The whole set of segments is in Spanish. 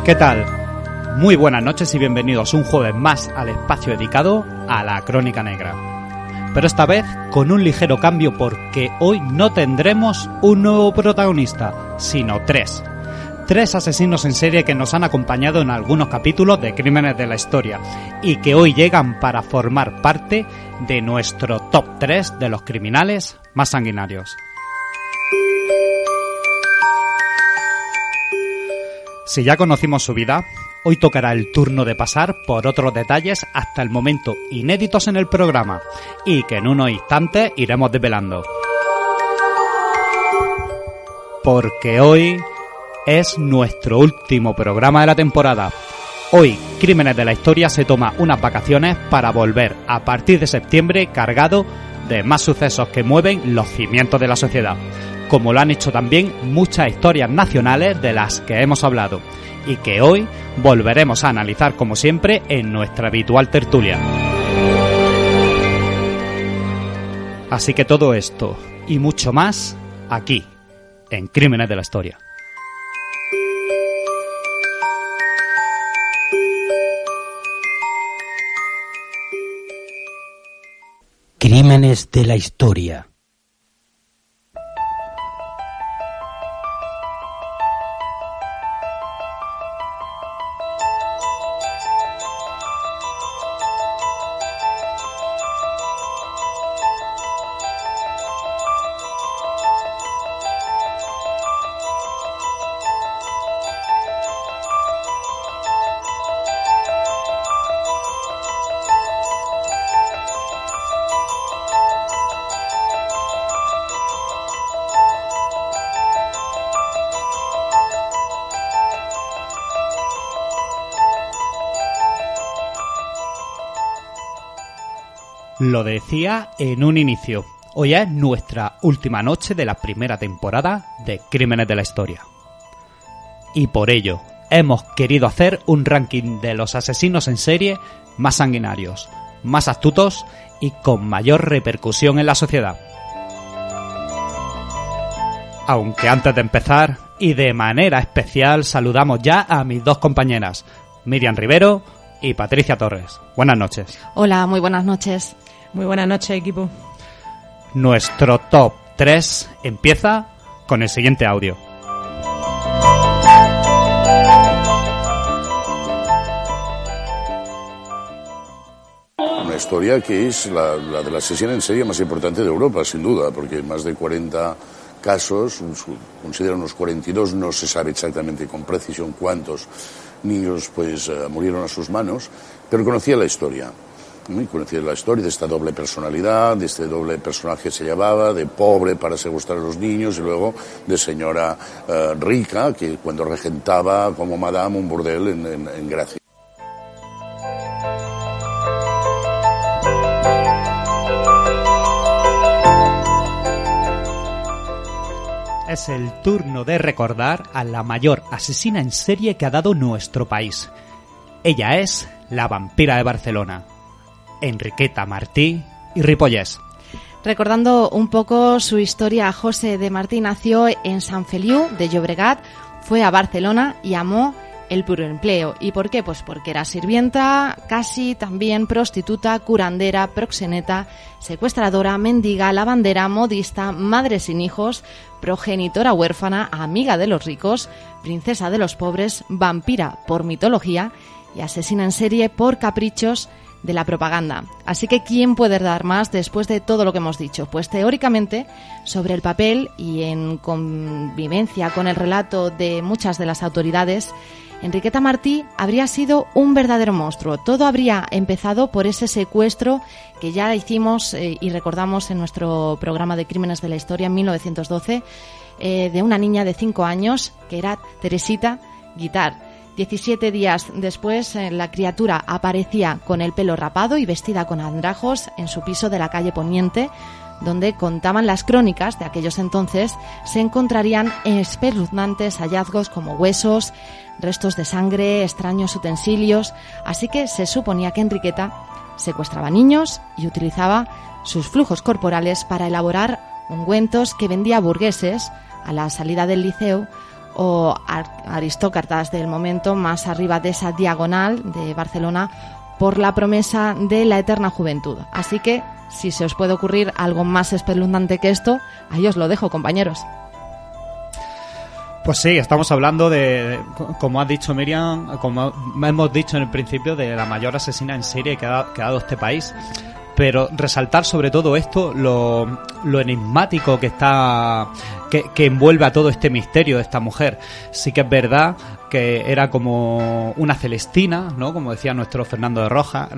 ¿Qué tal? Muy buenas noches y bienvenidos un jueves más al espacio dedicado a la Crónica Negra. Pero esta vez con un ligero cambio porque hoy no tendremos un nuevo protagonista, sino tres. Tres asesinos en serie que nos han acompañado en algunos capítulos de Crímenes de la Historia y que hoy llegan para formar parte de nuestro top 3 de los criminales más sanguinarios. Si ya conocimos su vida, hoy tocará el turno de pasar por otros detalles hasta el momento inéditos en el programa y que en unos instantes iremos desvelando. Porque hoy es nuestro último programa de la temporada. Hoy, Crímenes de la Historia se toma unas vacaciones para volver a partir de septiembre cargado de más sucesos que mueven los cimientos de la sociedad, como lo han hecho también muchas historias nacionales de las que hemos hablado y que hoy volveremos a analizar como siempre en nuestra habitual tertulia. Así que todo esto y mucho más aquí, en Crímenes de la Historia. Crímenes de la Historia. Lo decía en un inicio, hoy es nuestra última noche de la primera temporada de Crímenes de la Historia. Y por ello, hemos querido hacer un ranking de los asesinos en serie más sanguinarios, más astutos y con mayor repercusión en la sociedad. Aunque antes de empezar, y de manera especial, saludamos ya a mis dos compañeras, Miriam Rivero y Patricia Torres. Buenas noches. Hola, muy buenas noches. Muy buenas noches, equipo. Nuestro top 3 empieza con el siguiente audio. Una historia que es la de la asesina en serie más importante de Europa, sin duda, porque más de 40 casos, consideran unos 42, no se sabe exactamente con precisión cuántos niños murieron a sus manos, pero conocía la historia de esta doble personalidad, de este doble personaje que se llevaba, de pobre para secuestrar a los niños y luego de señora rica que cuando regentaba como madame un burdel en Gracia. Es el turno de recordar a la mayor asesina en serie que ha dado nuestro país. Ella es la vampira de Barcelona, Enriqueta Martí y Ripollès. Recordando un poco su historia, José de Martí nació en Sant Feliu de Llobregat, fue a Barcelona y amó el puro empleo. ¿Y por qué? Pues porque era sirvienta, casi también prostituta, curandera, proxeneta, secuestradora, mendiga, lavandera, modista, madre sin hijos, progenitora huérfana, amiga de los ricos, princesa de los pobres, vampira por mitología y asesina en serie por caprichos de la propaganda. Así que ¿quién puede dar más después de todo lo que hemos dicho? Pues teóricamente, sobre el papel y en convivencia con el relato de muchas de las autoridades, Enriqueta Martí habría sido un verdadero monstruo. Todo habría empezado por ese secuestro que ya hicimos y recordamos en nuestro programa de Crímenes de la Historia en 1912, de una niña de 5 años que era Teresita Guitart. 17 días después, la criatura aparecía con el pelo rapado y vestida con andrajos en su piso de la calle Poniente, donde contaban las crónicas de aquellos entonces, se encontrarían espeluznantes hallazgos como huesos, restos de sangre, extraños utensilios, así que se suponía que Enriqueta secuestraba niños y utilizaba sus flujos corporales para elaborar ungüentos que vendía a burgueses a la salida del liceo o aristócratas del momento, más arriba de esa diagonal de Barcelona, por la promesa de la eterna juventud. Así que, si se os puede ocurrir algo más espeluznante que esto, ahí os lo dejo, compañeros. Pues sí, estamos hablando de, como has dicho Miriam, como hemos dicho en el principio, de la mayor asesina en serie que ha dado este país. Pero resaltar sobre todo esto, lo enigmático que está, que envuelve a todo este misterio de esta mujer. Sí que es verdad que era como una Celestina, ¿no? Como decía nuestro Fernando de Rojas,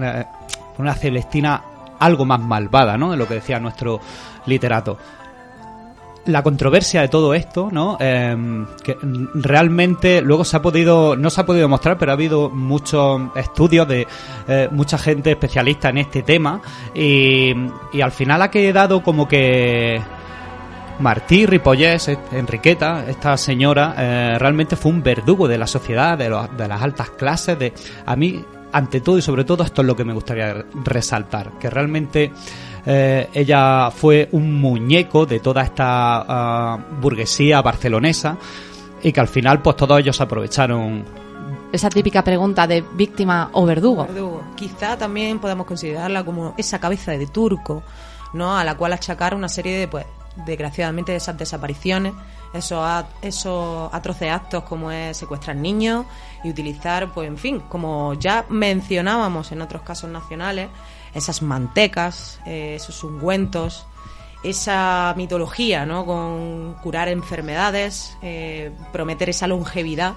una Celestina algo más malvada, ¿no? De lo que decía nuestro literato. La controversia de todo esto, ¿no? Que realmente luego no se ha podido demostrar, pero ha habido muchos estudios de mucha gente especialista en este tema y al final ha quedado como que Martí Ripollés, Enriqueta, esta señora, realmente fue un verdugo de la sociedad, de las altas clases. A mí, ante todo y sobre todo, esto es lo que me gustaría resaltar, que realmente ella fue un muñeco de toda esta burguesía barcelonesa y que al final pues todos ellos aprovecharon. Esa típica pregunta de víctima o verdugo. Quizá también podemos considerarla como esa cabeza de turco, ¿no? A la cual achacar una serie de, pues, desgraciadamente, de esas desapariciones, esos atroces actos como es secuestrar niños y utilizar, pues en fin, como ya mencionábamos en otros casos nacionales, esas mantecas, esos ungüentos, esa mitología, ¿no? Con curar enfermedades, prometer esa longevidad.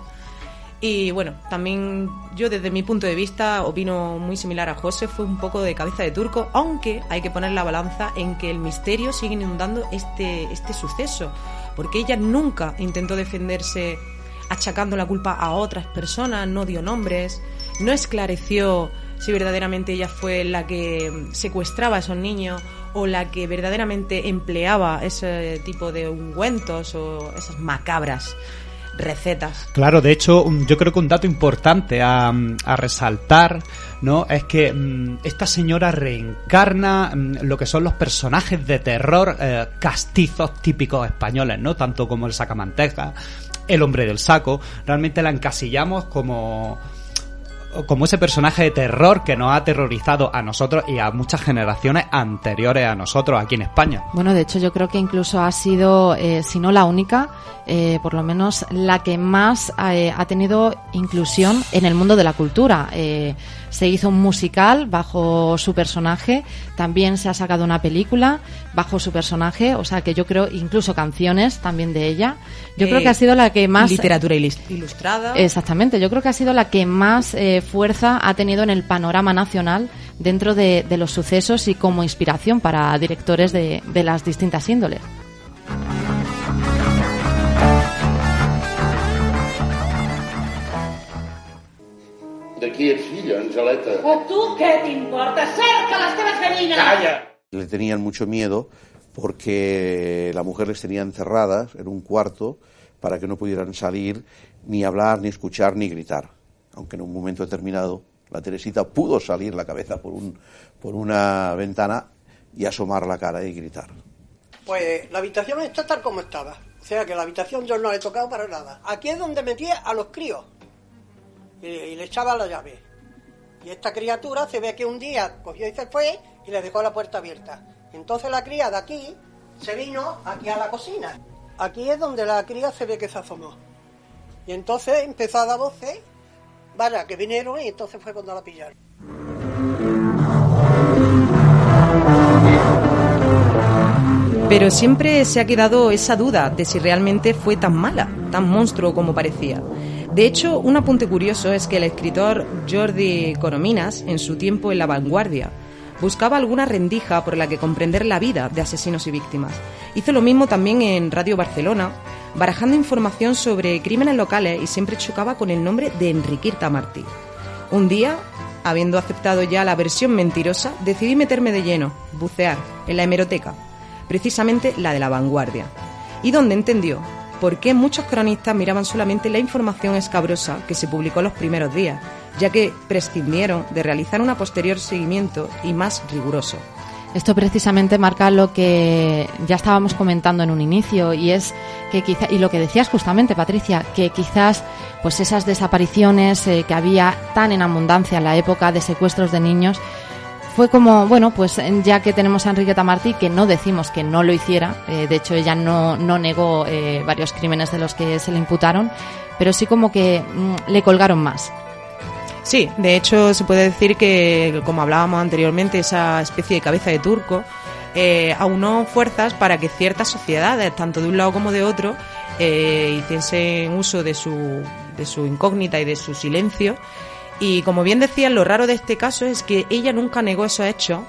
Y bueno, también yo desde mi punto de vista opino muy similar a José, fue un poco de cabeza de turco, aunque hay que poner la balanza en que el misterio sigue inundando este suceso, porque ella nunca intentó defenderse achacando la culpa a otras personas, no dio nombres, no esclareció si verdaderamente ella fue la que secuestraba a esos niños o la que verdaderamente empleaba ese tipo de ungüentos o esas macabras recetas. Claro, de hecho, yo creo que un dato importante a resaltar, ¿no? Es que esta señora reencarna lo que son los personajes de terror castizos típicos españoles, ¿no? Tanto como el sacamanteca, el hombre del saco. Realmente la encasillamos como ese personaje de terror que nos ha aterrorizado a nosotros y a muchas generaciones anteriores a nosotros aquí en España. Bueno, de hecho yo creo que incluso ha sido, si no la única, por lo menos la que más ha tenido inclusión en el mundo de la cultura. Se hizo un musical bajo su personaje, también se ha sacado una película bajo su personaje, o sea que yo creo, incluso canciones también de ella. Yo creo que ha sido la que más... Literatura ilustrada. Exactamente, yo creo que ha sido la que más fuerza ha tenido en el panorama nacional dentro de los sucesos y como inspiración para directores de las distintas índoles. De qui ets filla, Angeleta? A tu què t'importa? Cerca les teves gallines! Calla! Le tenían mucho miedo porque la mujer les tenía encerradas en un cuarto para que no pudieran salir, ni hablar, ni escuchar, ni gritar. Aunque en un momento determinado la Teresita pudo salir la cabeza por una ventana y asomar la cara y gritar. Pues la habitación está tal como estaba. O sea que la habitación yo no la he tocado para nada. Aquí es donde metía a los críos. Y le echaba la llave. Y esta criatura se ve que un día cogió y se fue y le dejó la puerta abierta. Entonces la cría de aquí se vino aquí a la cocina. Aquí es donde la cría se ve que se asomó. Y entonces empezó a dar voces, vaya, que vinieron y entonces fue cuando la pillaron. Pero siempre se ha quedado esa duda de si realmente fue tan mala, tan monstruo como parecía. De hecho, un apunte curioso es que el escritor Jordi Corominas, en su tiempo en La Vanguardia, buscaba alguna rendija por la que comprender la vida de asesinos y víctimas. Hizo lo mismo también en Radio Barcelona, barajando información sobre crímenes locales y siempre chocaba con el nombre de Enriqueta Martí. Un día, habiendo aceptado ya la versión mentirosa, decidí meterme de lleno, bucear, en la hemeroteca, precisamente la de La Vanguardia, y donde entendió por qué muchos cronistas miraban solamente la información escabrosa que se publicó en los primeros días, ya que prescindieron de realizar un posterior seguimiento y más riguroso. Esto precisamente marca lo que ya estábamos comentando en un inicio, y es que quizá, y lo que decías justamente, Patricia, que quizás pues esas desapariciones que había tan en abundancia en la época de secuestros de niños, fue como, bueno, pues ya que tenemos a Enriqueta Martí, que no decimos que no lo hiciera, de hecho ella no negó varios crímenes de los que se le imputaron, pero sí como que le colgaron más. Sí, de hecho se puede decir que, como hablábamos anteriormente, esa especie de cabeza de turco aunó fuerzas para que ciertas sociedades, tanto de un lado como de otro, hiciesen uso de su incógnita y de su silencio. Y como bien decían, lo raro de este caso es que ella nunca negó esos hechos,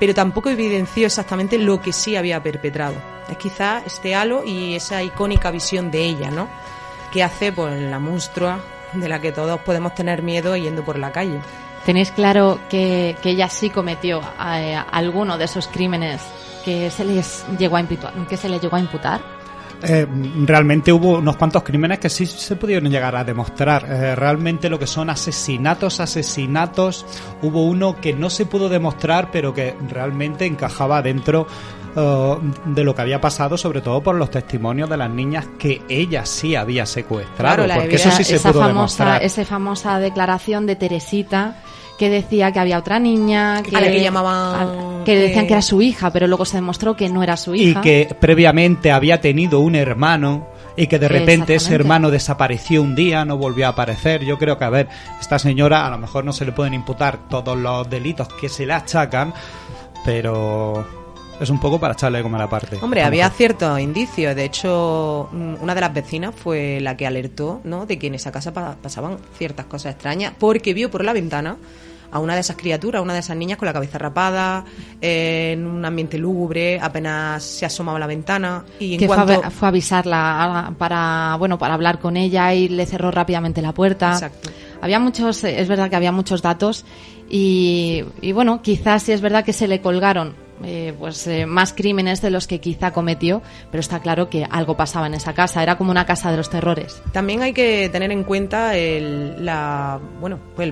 pero tampoco evidenció exactamente lo que sí había perpetrado. Es quizá este halo y esa icónica visión de ella, ¿no?, que hace pues la monstrua de la que todos podemos tener miedo yendo por la calle. ¿Tenéis claro que ella sí cometió alguno de esos crímenes que se le llegó a imputar? Realmente hubo unos cuantos crímenes que sí se pudieron llegar a demostrar. Realmente lo que son asesinatos, hubo uno que no se pudo demostrar, pero que realmente encajaba dentro de lo que había pasado, sobre todo por los testimonios de las niñas que ella sí había secuestrado, claro, porque eso sí se pudo demostrar. Esa famosa declaración de Teresita, que decía que había otra niña a la que llamaban, que decían que era su hija, pero luego se demostró que no era su hija, y que previamente había tenido un hermano y que de repente ese hermano desapareció un día, no volvió a aparecer. Yo creo que, a ver, esta señora a lo mejor no se le pueden imputar todos los delitos que se le achacan, pero es un poco para echarle como la parte. Hombre, había ciertos indicios. De hecho, una de las vecinas fue la que alertó, ¿no?, de que en esa casa pasaban ciertas cosas extrañas, porque vio por la ventana a una de esas criaturas, una de esas niñas con la cabeza rapada, en un ambiente lúgubre, apenas se asomaba a la ventana. Y en fue a avisarla para hablar con ella, y le cerró rápidamente la puerta. Exacto. Había muchos, es verdad que había muchos datos, y bueno, quizás sí es verdad que se le colgaron más crímenes de los que quizá cometió, pero está claro que algo pasaba en esa casa, era como una casa de los terrores. También hay que tener en cuenta el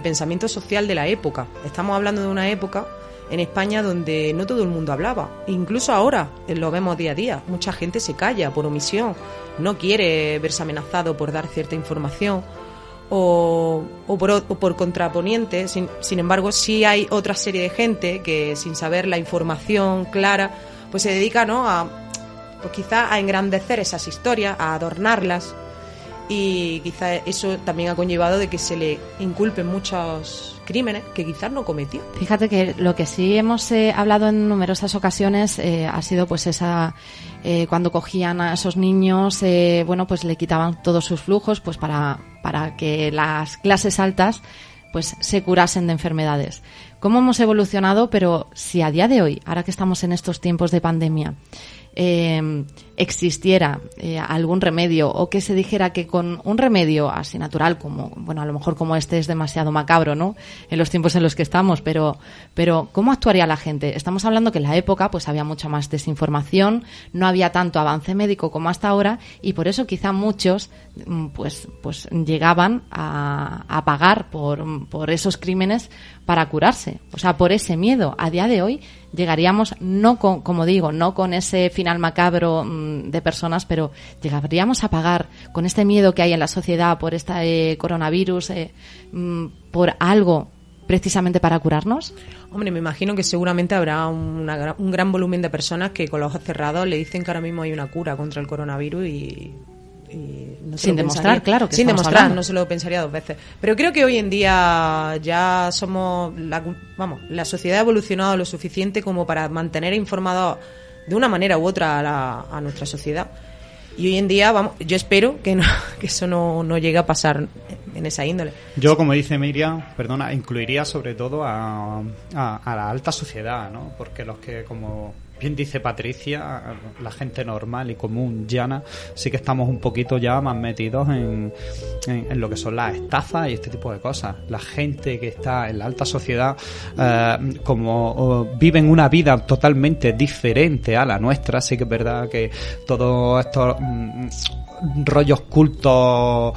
pensamiento social de la época. Estamos hablando de una época en España donde no todo el mundo hablaba, incluso ahora lo vemos día a día. Mucha gente se calla por omisión, no quiere verse amenazado por dar cierta información o por contraponiente. Sin embargo, sí hay otra serie de gente que, sin saber la información clara, pues se dedica, ¿no?, pues quizá a engrandecer esas historias, a adornarlas, y quizá eso también ha conllevado de que se le inculpen muchos crímenes que quizás no cometió. Fíjate que lo que sí hemos hablado en numerosas ocasiones ha sido pues esa cuando cogían a esos niños, pues le quitaban todos sus flujos, pues para que las clases altas pues se curasen de enfermedades. ¿Cómo hemos evolucionado? Pero si a día de hoy, ahora que estamos en estos tiempos de pandemia, existiera algún remedio, o que se dijera que con un remedio así natural, como, bueno, a lo mejor como este es demasiado macabro, ¿no?, en los tiempos en los que estamos, pero ¿cómo actuaría la gente? Estamos hablando que en la época pues había mucha más desinformación, no había tanto avance médico como hasta ahora, y por eso quizá muchos pues llegaban a pagar por esos crímenes para curarse, o sea, por ese miedo. A día de hoy llegaríamos, no con ese final macabro de personas, pero llegaríamos a pagar con este miedo que hay en la sociedad por este coronavirus, por algo precisamente para curarnos. Hombre, me imagino que seguramente habrá un gran volumen de personas que con los ojos cerrados le dicen que ahora mismo hay una cura contra el coronavirus y no sin demostrar, claro que sin demostrar, hablando. No se lo pensaría dos veces. Pero creo que hoy en día ya somos la sociedad ha evolucionado lo suficiente como para mantener informados de una manera u otra a nuestra sociedad. Y hoy en día, yo espero que eso no llegue a pasar en esa índole. Yo, como dice Miriam, incluiría sobre todo a la alta sociedad, ¿no? Porque los que, como bien dice Patricia, la gente normal y común, llana, sí que estamos un poquito ya más metidos en lo que son las estafas y este tipo de cosas. La gente que está en la alta sociedad, como viven una vida totalmente diferente a la nuestra, sí que es verdad que todos estos rollos cultos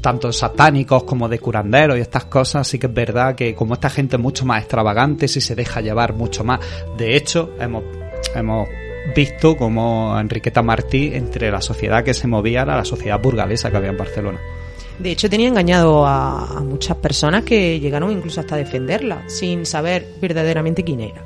tanto satánicos como de curanderos y estas cosas, sí que es verdad que como esta gente es mucho más extravagante, sí se deja llevar mucho más. De hecho, hemos visto como Enriqueta Martí, entre la sociedad que se movía era la sociedad burgalesa que había en Barcelona. De hecho, tenía engañado a muchas personas que llegaron incluso hasta defenderla, sin saber verdaderamente quién era.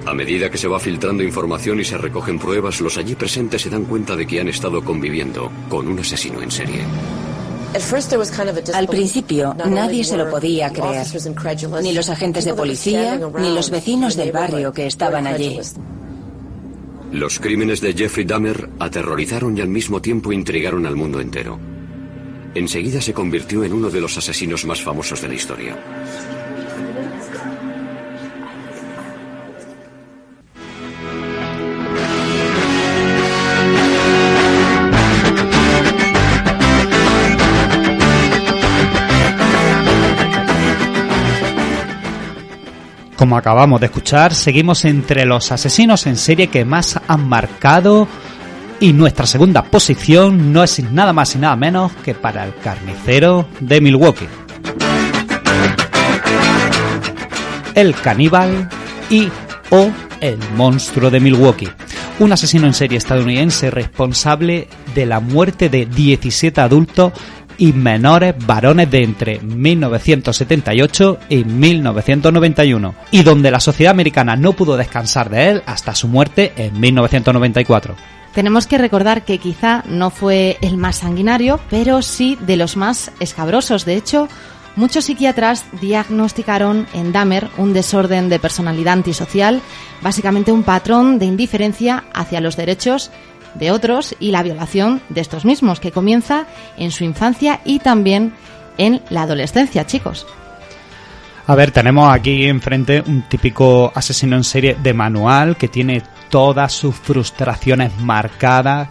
A medida que se va filtrando información y se recogen pruebas, los allí presentes se dan cuenta de que han estado conviviendo con un asesino en serie. Al principio, nadie se lo podía creer, ni los agentes de policía, ni los vecinos del barrio que estaban allí. Los crímenes de Jeffrey Dahmer aterrorizaron y al mismo tiempo intrigaron al mundo entero. Enseguida se convirtió en uno de los asesinos más famosos de la historia. Como acabamos de escuchar, seguimos entre los asesinos en serie que más han marcado, y nuestra segunda posición no es nada más y nada menos que para el carnicero de Milwaukee. El caníbal o el monstruo de Milwaukee. Un asesino en serie estadounidense responsable de la muerte de 17 adultos y menores varones de entre 1978 y 1991, y donde la sociedad americana no pudo descansar de él hasta su muerte en 1994. Tenemos que recordar que quizá no fue el más sanguinario, pero sí de los más escabrosos. De hecho, muchos psiquiatras diagnosticaron en Dahmer un desorden de personalidad antisocial, básicamente un patrón de indiferencia hacia los derechos de otros y la violación de estos mismos, que comienza en su infancia y también en la adolescencia, chicos. A ver, tenemos aquí enfrente un típico asesino en serie de manual que tiene todas sus frustraciones marcadas,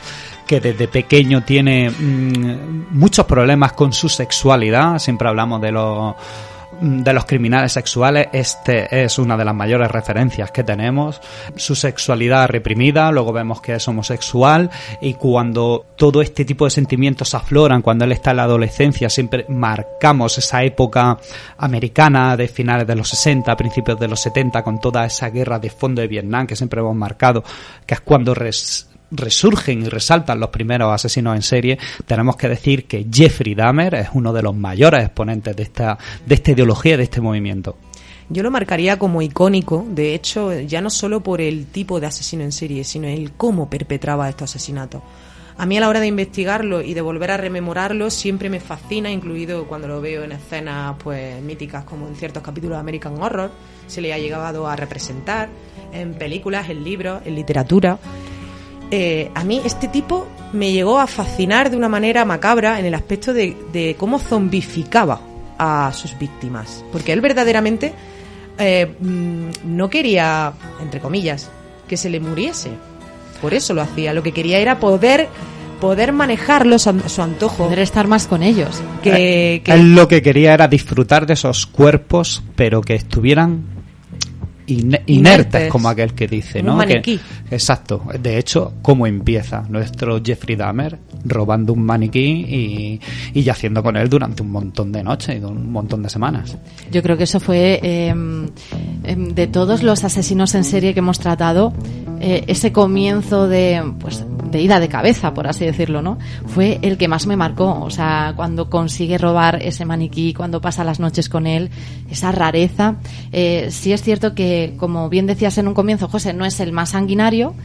que desde pequeño tiene muchos problemas con su sexualidad. Siempre hablamos de los criminales sexuales. Este es una de las mayores referencias que tenemos. Su sexualidad reprimida, luego vemos que es homosexual, y cuando todo este tipo de sentimientos afloran, cuando él está en la adolescencia, siempre marcamos esa época americana de finales de los 60, principios de los 70, con toda esa guerra de fondo de Vietnam que siempre hemos marcado, que es cuando resurgen y resaltan los primeros asesinos en serie. Tenemos que decir que Jeffrey Dahmer es uno de los mayores exponentes de esta ideología, de este movimiento. Yo lo marcaría como icónico, de hecho, ya no solo por el tipo de asesino en serie, sino el cómo perpetraba estos asesinatos. A mí, a la hora de investigarlo y de volver a rememorarlo, siempre me fascina, incluido cuando lo veo en escenas pues míticas, como en ciertos capítulos de American Horror, se le ha llegado a representar en películas, en libros, en literatura. A mí este tipo me llegó a fascinar de una manera macabra en el aspecto de cómo zombificaba a sus víctimas, porque él verdaderamente no quería, entre comillas, que se le muriese. Por eso lo hacía. Lo que quería era poder manejarlos a su antojo, poder estar más con ellos. Él lo que quería era disfrutar de esos cuerpos, pero que estuvieran inertes, como aquel que dice, ¿no? Un maniquí. Exacto. De hecho, ¿cómo empieza nuestro Jeffrey Dahmer? Robando un maniquí y yaciendo con él durante un montón de noches y un montón de semanas. Yo creo que eso fue, de todos los asesinos en serie que hemos tratado, ese comienzo de ida de cabeza, por así decirlo, ¿no? Fue el que más me marcó. O sea, cuando consigue robar ese maniquí, cuando pasa las noches con él, esa rareza. Sí es cierto que, como bien decías en un comienzo, José, no es el más sanguinario,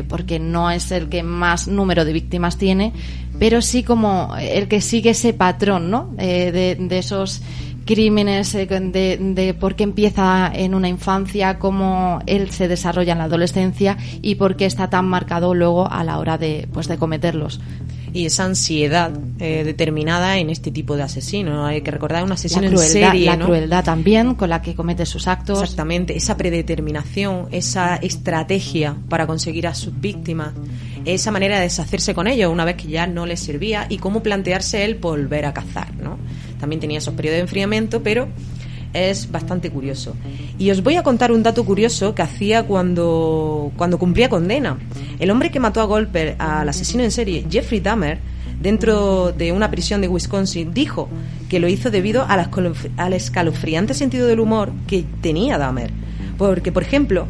porque no es el que más número de víctimas tiene, pero sí como el que sigue ese patrón, ¿no? De esos crímenes, de por qué empieza en una infancia, cómo él se desarrolla en la adolescencia y por qué está tan marcado luego a la hora de cometerlos. Y esa ansiedad determinada en este tipo de asesino, ¿no? Hay que recordar un asesino en serie, serie, la ¿no? crueldad también con la que comete sus actos. Exactamente, esa predeterminación, esa estrategia para conseguir a sus víctimas, esa manera de deshacerse con ellos una vez que ya no les servía y cómo plantearse el volver a cazar, ¿no? También tenía esos periodos de enfriamiento, pero es bastante curioso. Y os voy a contar un dato curioso que hacía cuando cumplía condena. El hombre que mató a golpes al asesino en serie Jeffrey Dahmer dentro de una prisión de Wisconsin dijo que lo hizo debido al escalofriante sentido del humor que tenía Dahmer. Porque, por ejemplo,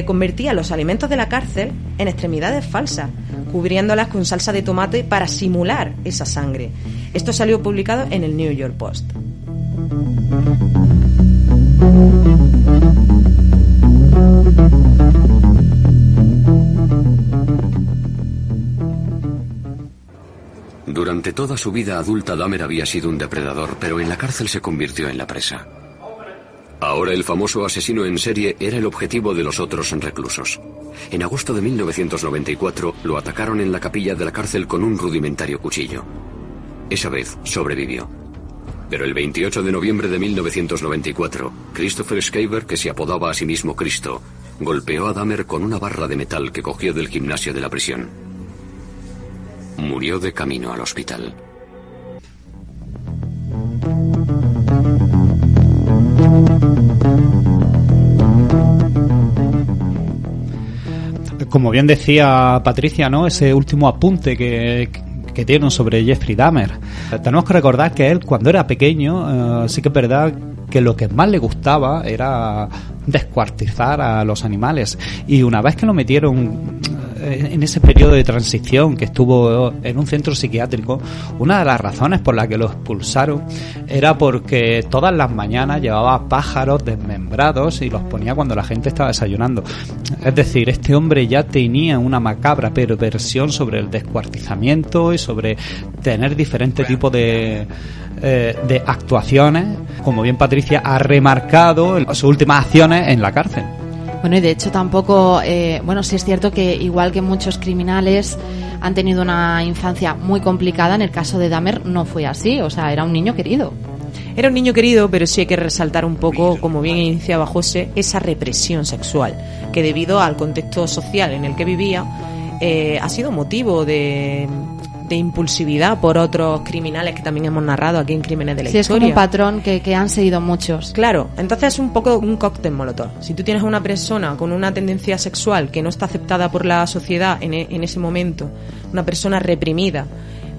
convertía los alimentos de la cárcel en extremidades falsas, cubriéndolas con salsa de tomate para simular esa sangre. Esto salió publicado en el New York Post. Durante toda su vida adulta, Dahmer había sido un depredador, pero en la cárcel se convirtió en la presa. Ahora el famoso asesino en serie era el objetivo de los otros reclusos. En agosto de 1994 lo atacaron en la capilla de la cárcel con un rudimentario cuchillo. Esa vez sobrevivió. Pero el 28 de noviembre de 1994, Christopher Schaefer, que se apodaba a sí mismo Cristo, golpeó a Dahmer con una barra de metal que cogió del gimnasio de la prisión. Murió de camino al hospital. Como bien decía Patricia, ¿no? Ese último apunte que dieron sobre Jeffrey Dahmer. Tenemos que recordar que él, cuando era pequeño, sí que es verdad que lo que más le gustaba era descuartizar a los animales. Y una vez que lo metieron en ese periodo de transición que estuvo en un centro psiquiátrico, una de las razones por las que lo expulsaron era porque todas las mañanas llevaba pájaros desmembrados y los ponía cuando la gente estaba desayunando. Es decir, este hombre ya tenía una macabra perversión sobre el descuartizamiento y sobre tener diferentes tipos de actuaciones. Como bien Patricia ha remarcado, sus últimas acciones en la cárcel. Bueno, y de hecho tampoco, sí es cierto que igual que muchos criminales han tenido una infancia muy complicada, en el caso de Dahmer no fue así, o sea, era un niño querido. Era un niño querido, pero sí hay que resaltar un poco, como bien iniciaba José, esa represión sexual, que debido al contexto social en el que vivía, ha sido motivo de impulsividad por otros criminales que también hemos narrado aquí en Crímenes de la Historia. Sí, es como un patrón que han seguido muchos. Claro, entonces es un poco un cóctel molotov. Si tú tienes a una persona con una tendencia sexual que no está aceptada por la sociedad en ese momento, una persona reprimida,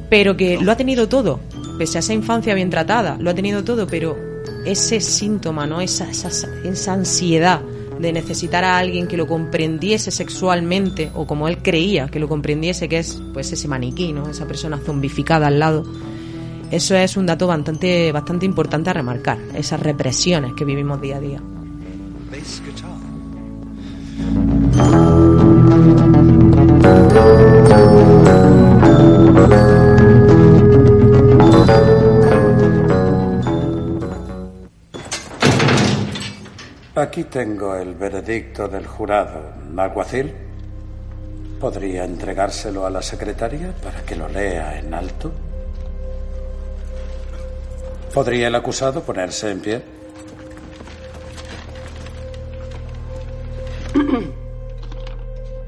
pero que lo ha tenido todo, pese a esa infancia bien tratada, lo ha tenido todo, pero ese síntoma, ¿no? Esa ansiedad de necesitar a alguien que lo comprendiese sexualmente, o como él creía que lo comprendiese, que es pues ese maniquí, ¿no? Esa persona zombificada al lado. Eso es un dato bastante importante a remarcar, esas represiones que vivimos día a día. Aquí tengo el veredicto del jurado. ¿Alguacil? ¿Podría entregárselo a la secretaria para que lo lea en alto? ¿Podría el acusado ponerse en pie?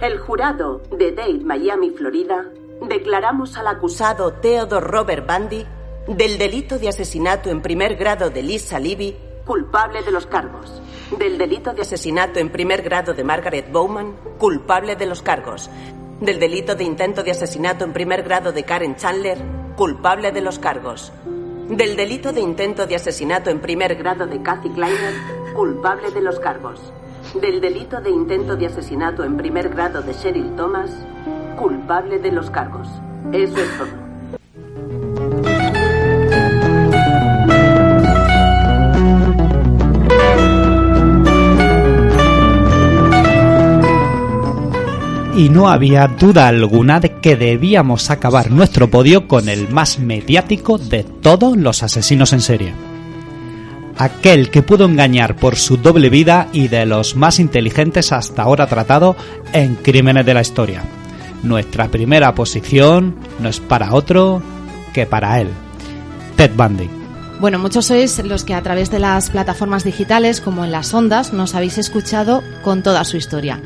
El jurado de Dade, Miami, Florida, declaramos al acusado Theodore Robert Bundy del delito de asesinato en primer grado de Lisa Levy, culpable de los cargos. Del delito de asesinato en primer grado de Margaret Bowman, culpable de los cargos. Del delito de intento de asesinato en primer grado de Karen Chandler, culpable de los cargos. Del delito de intento de asesinato en primer grado de Kathy Kleiner, culpable de los cargos. Del delito de intento de asesinato en primer grado de Cheryl Thomas, culpable de los cargos. Eso es todo. Y no había duda alguna de que debíamos acabar nuestro podio con el más mediático de todos los asesinos en serie. Aquel que pudo engañar por su doble vida y de los más inteligentes hasta ahora tratados en Crímenes de la Historia. Nuestra primera posición no es para otro que para él, Ted Bundy. Bueno, muchos sois los que a través de las plataformas digitales, como en las ondas, nos habéis escuchado con toda su historia.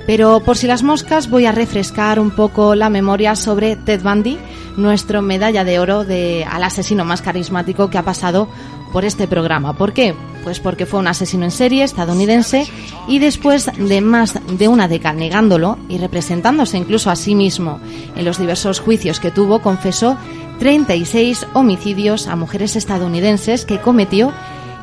Pero por si las moscas voy a refrescar un poco la memoria sobre Ted Bundy, nuestro medalla de oro al asesino más carismático que ha pasado por este programa. ¿Por qué? Pues porque fue un asesino en serie estadounidense y después de más de una década negándolo y representándose incluso a sí mismo en los diversos juicios que tuvo, confesó 36 homicidios a mujeres estadounidenses que cometió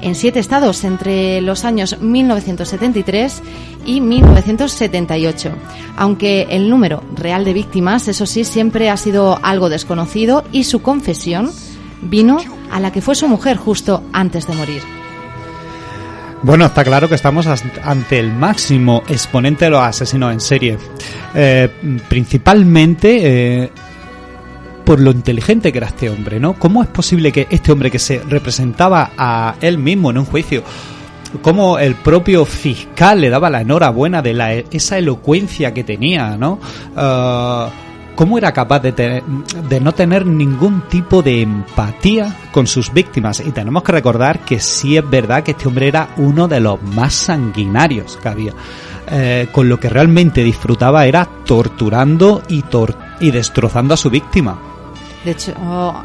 en 7 estados entre los años 1973 y 1978. Aunque el número real de víctimas, eso sí, siempre ha sido algo desconocido y su confesión vino a la que fue su mujer justo antes de morir. Bueno, está claro que estamos ante el máximo exponente de los asesinos en serie. Principalmente por lo inteligente que era este hombre, ¿no? ¿Cómo es posible que este hombre que se representaba a él mismo en un juicio, cómo el propio fiscal le daba la enhorabuena de esa elocuencia que tenía, ¿no? ¿Cómo era capaz de no tener ningún tipo de empatía con sus víctimas? Y tenemos que recordar que sí es verdad que este hombre era uno de los más sanguinarios que había. Con lo que realmente disfrutaba era torturando y destrozando a su víctima. De hecho,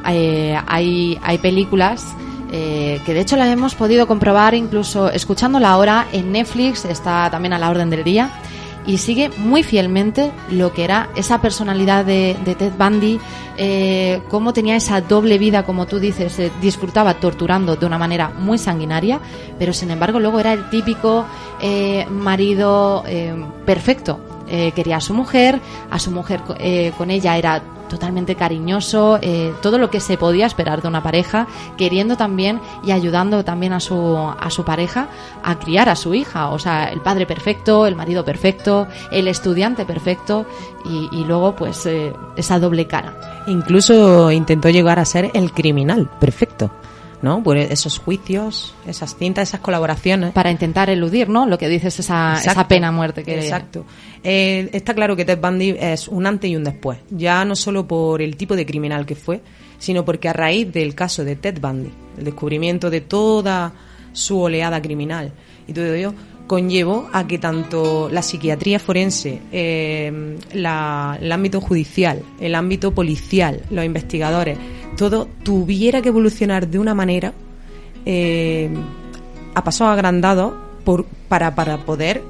hay películas que de hecho las hemos podido comprobar incluso escuchándola ahora en Netflix, está también a la orden del día, y sigue muy fielmente lo que era esa personalidad de Ted Bundy, cómo tenía esa doble vida, como tú dices, disfrutaba torturando de una manera muy sanguinaria, pero sin embargo luego era el típico marido perfecto. Quería a su mujer con ella era totalmente cariñoso, todo lo que se podía esperar de una pareja, queriendo también y ayudando también a su pareja a criar a su hija, o sea, el padre perfecto, el marido perfecto, el estudiante perfecto y luego pues esa doble cara. Incluso intentó llegar a ser el criminal perfecto, ¿no? Por esos juicios, esas cintas, esas colaboraciones. Para intentar eludir, ¿no? Lo que dices, esa pena a muerte. Exacto. Está claro que Ted Bundy es un antes y un después. Ya no solo por el tipo de criminal que fue, sino porque a raíz del caso de Ted Bundy, el descubrimiento de toda su oleada criminal y todo ello, conllevó a que tanto la psiquiatría forense, el ámbito judicial, el ámbito policial, los investigadores, todo tuviera que evolucionar de una manera a pasos agrandados para poder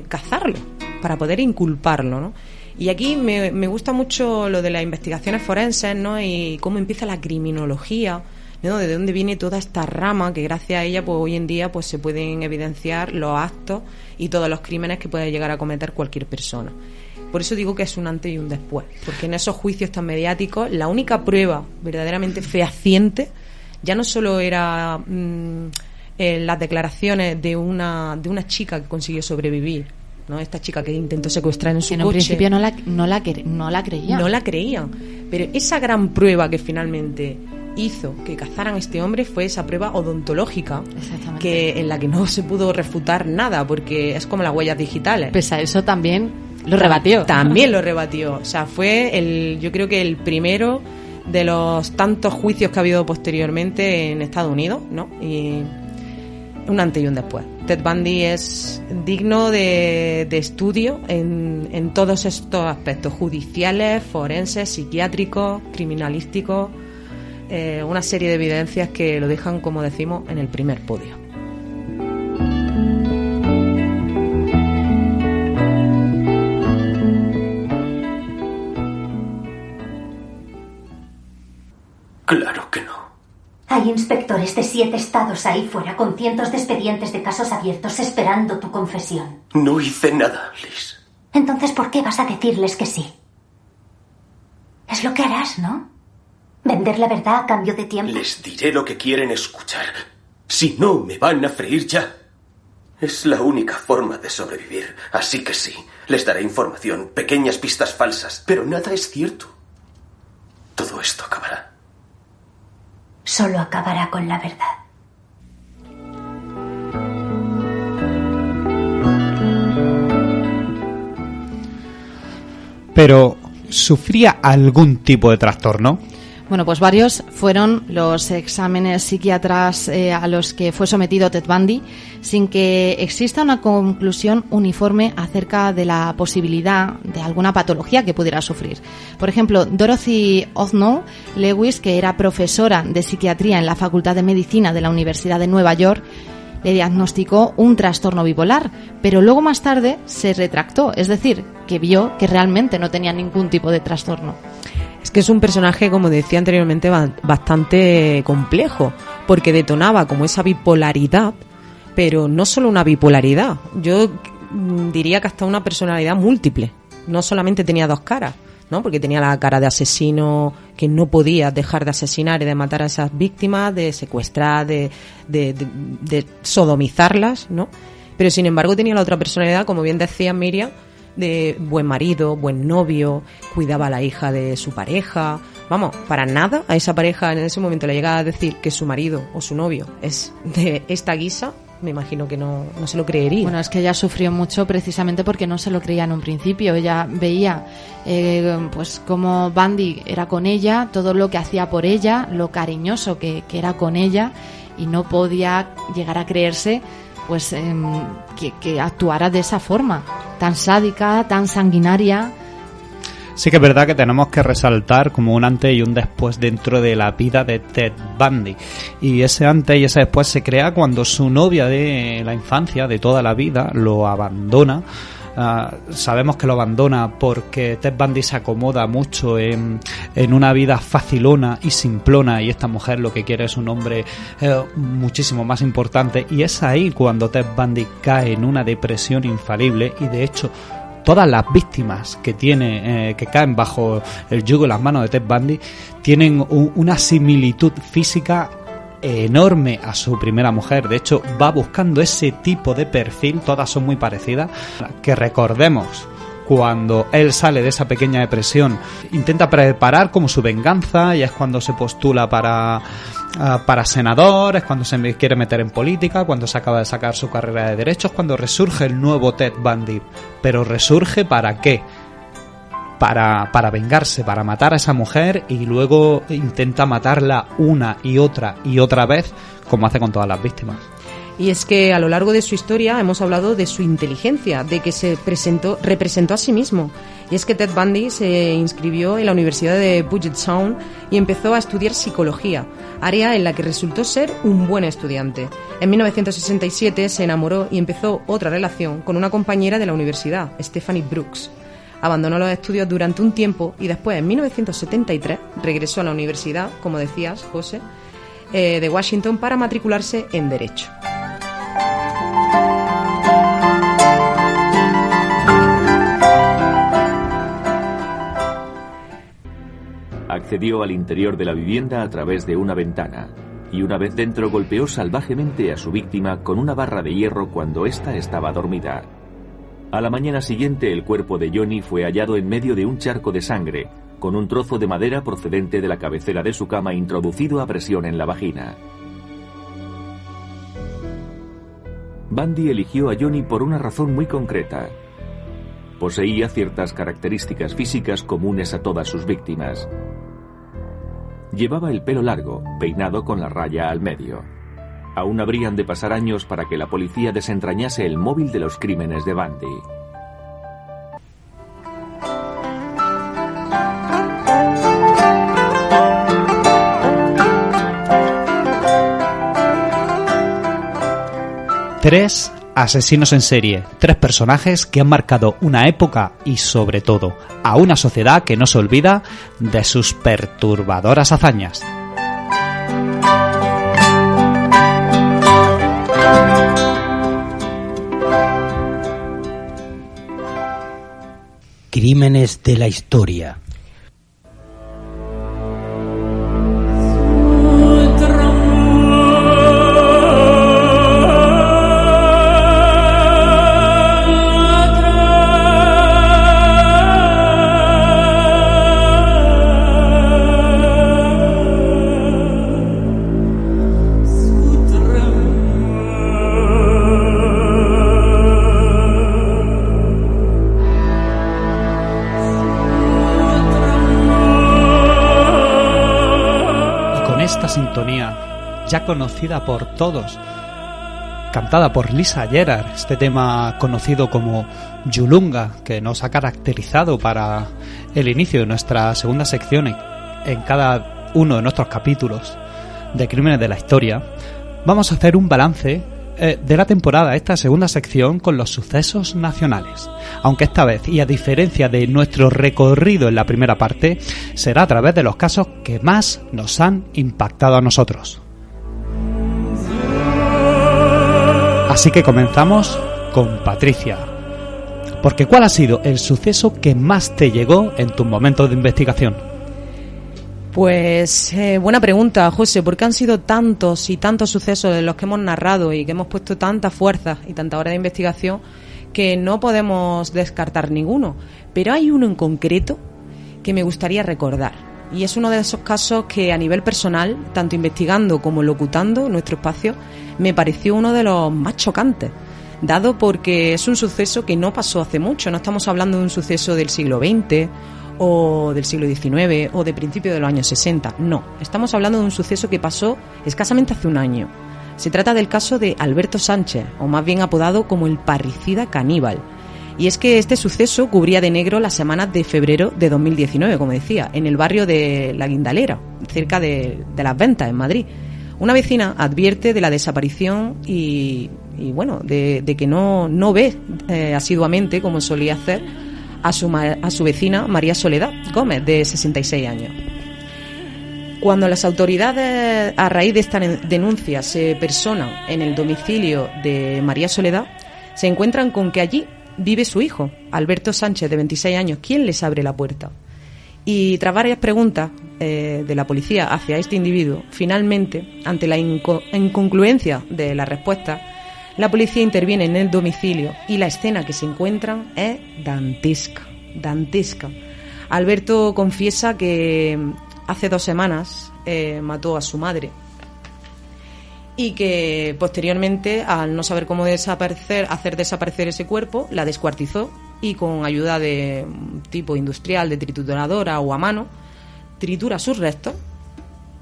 cazarlo, para poder inculparlo, ¿no? Y aquí me gusta mucho lo de las investigaciones forenses, ¿no? Y cómo empieza la criminología, ¿no? De dónde viene toda esta rama que gracias a ella pues hoy en día pues se pueden evidenciar los actos y todos los crímenes que puede llegar a cometer cualquier persona. Por eso digo que es un antes y un después, porque en esos juicios tan mediáticos la única prueba verdaderamente fehaciente ya no solo era las declaraciones de una chica que consiguió sobrevivir, ¿no? Esta chica que intentó secuestrar en su coche. En un principio no la creían. No la creían, pero esa gran prueba que finalmente hizo que cazaran a este hombre fue esa prueba odontológica, en la que no se pudo refutar nada, porque es como las huellas digitales. Pese a eso también lo rebatió. También lo rebatió. O sea, fue yo creo que el primero de los tantos juicios que ha habido posteriormente en Estados Unidos, ¿no? Y un antes y un después. Ted Bundy es digno de estudio en todos estos aspectos judiciales, forenses, psiquiátricos, criminalísticos. Una serie de evidencias que lo dejan, como decimos, en el primer podio. Claro que no. Hay inspectores de 7 estados ahí fuera con cientos de expedientes de casos abiertos esperando tu confesión. No hice nada, Liz. Entonces, ¿por qué vas a decirles que sí? Es lo que harás, ¿no? ¿Vender la verdad a cambio de tiempo? Les diré lo que quieren escuchar. Si no, me van a freír ya. Es la única forma de sobrevivir. Así que sí, les daré información, pequeñas pistas falsas, pero nada es cierto. Todo esto acabará. Solo acabará con la verdad. Pero, ¿sufría algún tipo de trastorno? Bueno, pues varios fueron los exámenes psiquiatras a los que fue sometido Ted Bundy, sin que exista una conclusión uniforme acerca de la posibilidad de alguna patología que pudiera sufrir. Por ejemplo, Dorothy Othnow Lewis, que era profesora de psiquiatría en la Facultad de Medicina de la Universidad de Nueva York, le diagnosticó un trastorno bipolar, pero luego más tarde se retractó, es decir, que vio que realmente no tenía ningún tipo de trastorno. Es que es un personaje, como decía anteriormente, bastante complejo, porque detonaba como esa bipolaridad, pero no solo una bipolaridad, yo diría que hasta una personalidad múltiple. No solamente tenía dos caras, ¿no? Porque tenía la cara de asesino que no podía dejar de asesinar y de matar a esas víctimas, de secuestrar, de sodomizarlas, ¿no? Pero sin embargo tenía la otra personalidad, como bien decía Miriam, de buen marido, buen novio, cuidaba a la hija de su pareja. Vamos, para nada a esa pareja en ese momento le llegaba a decir que su marido o su novio es de esta guisa, me imagino que no se lo creería. Bueno, es que ella sufrió mucho precisamente porque no se lo creía en un principio. Ella veía pues cómo Bundy era con ella, todo lo que hacía por ella, lo cariñoso que era con ella, y no podía llegar a creerse pues que actuara de esa forma, tan sádica, tan sanguinaria. Sí que es verdad que tenemos que resaltar como un antes y un después dentro de la vida de Ted Bundy. Y ese antes y ese después se crea cuando su novia de la infancia, de toda la vida, lo abandona. Sabemos que lo abandona porque Ted Bundy se acomoda mucho en una vida facilona y simplona, y esta mujer lo que quiere es un hombre muchísimo más importante, y es ahí cuando Ted Bundy cae en una depresión infalible. Y de hecho todas las víctimas que tiene que caen bajo el yugo y las manos de Ted Bundy tienen una similitud física enorme a su primera mujer. De hecho, va buscando ese tipo de perfil, todas son muy parecidas. Que recordemos, cuando él sale de esa pequeña depresión, intenta preparar como su venganza, y es cuando se postula para senador, es cuando se quiere meter en política, cuando se acaba de sacar su carrera de derechos, cuando resurge el nuevo Ted Bundy. Pero resurge ¿para qué? Para vengarse, para matar a esa mujer, y luego intenta matarla una y otra vez, como hace con todas las víctimas. Y es que a lo largo de su historia hemos hablado de su inteligencia, de que representó a sí mismo. Y es que Ted Bundy se inscribió en la Universidad de Puget Sound y empezó a estudiar psicología, área en la que resultó ser un buen estudiante. En 1967 se enamoró y empezó otra relación con una compañera de la universidad, Stephanie Brooks. Abandonó los estudios durante un tiempo y después, en 1973, regresó a la universidad, como decías, José, de Washington, para matricularse en Derecho. Accedió al interior de la vivienda a través de una ventana y una vez dentro golpeó salvajemente a su víctima con una barra de hierro cuando ésta estaba dormida. A la mañana siguiente el cuerpo de Johnny fue hallado en medio de un charco de sangre, con un trozo de madera procedente de la cabecera de su cama introducido a presión en la vagina. Bundy eligió a Johnny por una razón muy concreta. Poseía ciertas características físicas comunes a todas sus víctimas. Llevaba el pelo largo, peinado con la raya al medio. Aún habrían de pasar años para que la policía desentrañase el móvil de los crímenes de Bundy. Tres asesinos en serie, 3 personajes que han marcado una época y, sobre todo, a una sociedad que no se olvida de sus perturbadoras hazañas. Crímenes de la historia. con esta sintonía ya conocida por todos, cantada por Lisa Gerrard, este tema conocido como Yulunga, que nos ha caracterizado para el inicio de nuestra segunda sección en cada uno de nuestros capítulos de Crímenes de la Historia. Vamos a hacer un balance de la temporada, esta segunda sección, con los sucesos nacionales, aunque esta vez, y a diferencia de nuestro recorrido en la primera parte, será a través de los casos que más nos han impactado a nosotros. Así que comenzamos con Patricia, porque ¿cuál ha sido el suceso que más te llegó en tus momentos de investigación? Pues buena pregunta, José, porque han sido tantos y tantos sucesos de los que hemos narrado y que hemos puesto tanta fuerza y tanta hora de investigación que no podemos descartar ninguno. Pero hay uno en concreto que me gustaría recordar, y es uno de esos casos que a nivel personal, tanto investigando como locutando nuestro espacio, me pareció uno de los más chocantes, dado porque es un suceso que no pasó hace mucho. No estamos hablando de un suceso del siglo XX o del siglo XIX o de principios de los años 60, no, estamos hablando de un suceso que pasó escasamente hace un año. Se trata del caso de Alberto Sánchez, o más bien apodado como el parricida caníbal. Y es que este suceso cubría de negro las semanas de febrero de 2019, como decía, en el barrio de La Guindalera, cerca de Las Ventas, en Madrid. Una vecina advierte de la desaparición y bueno, de que no ve asiduamente, como solía hacer, a su vecina María Soledad Gómez, de 66 años. Cuando las autoridades, a raíz de esta denuncia, se personan en el domicilio de María Soledad, se encuentran con que allí vive su hijo, Alberto Sánchez, de 26 años, quien les abre la puerta. Y tras varias preguntas de la policía hacia este individuo, finalmente, ante la inconcluencia de la respuesta, la policía interviene en el domicilio y la escena que se encuentran es dantesca. Alberto confiesa que hace 2 semanas mató a su madre y que posteriormente, al no saber cómo hacer desaparecer ese cuerpo, la descuartizó y con ayuda de un tipo industrial de trituradora o a mano, tritura sus restos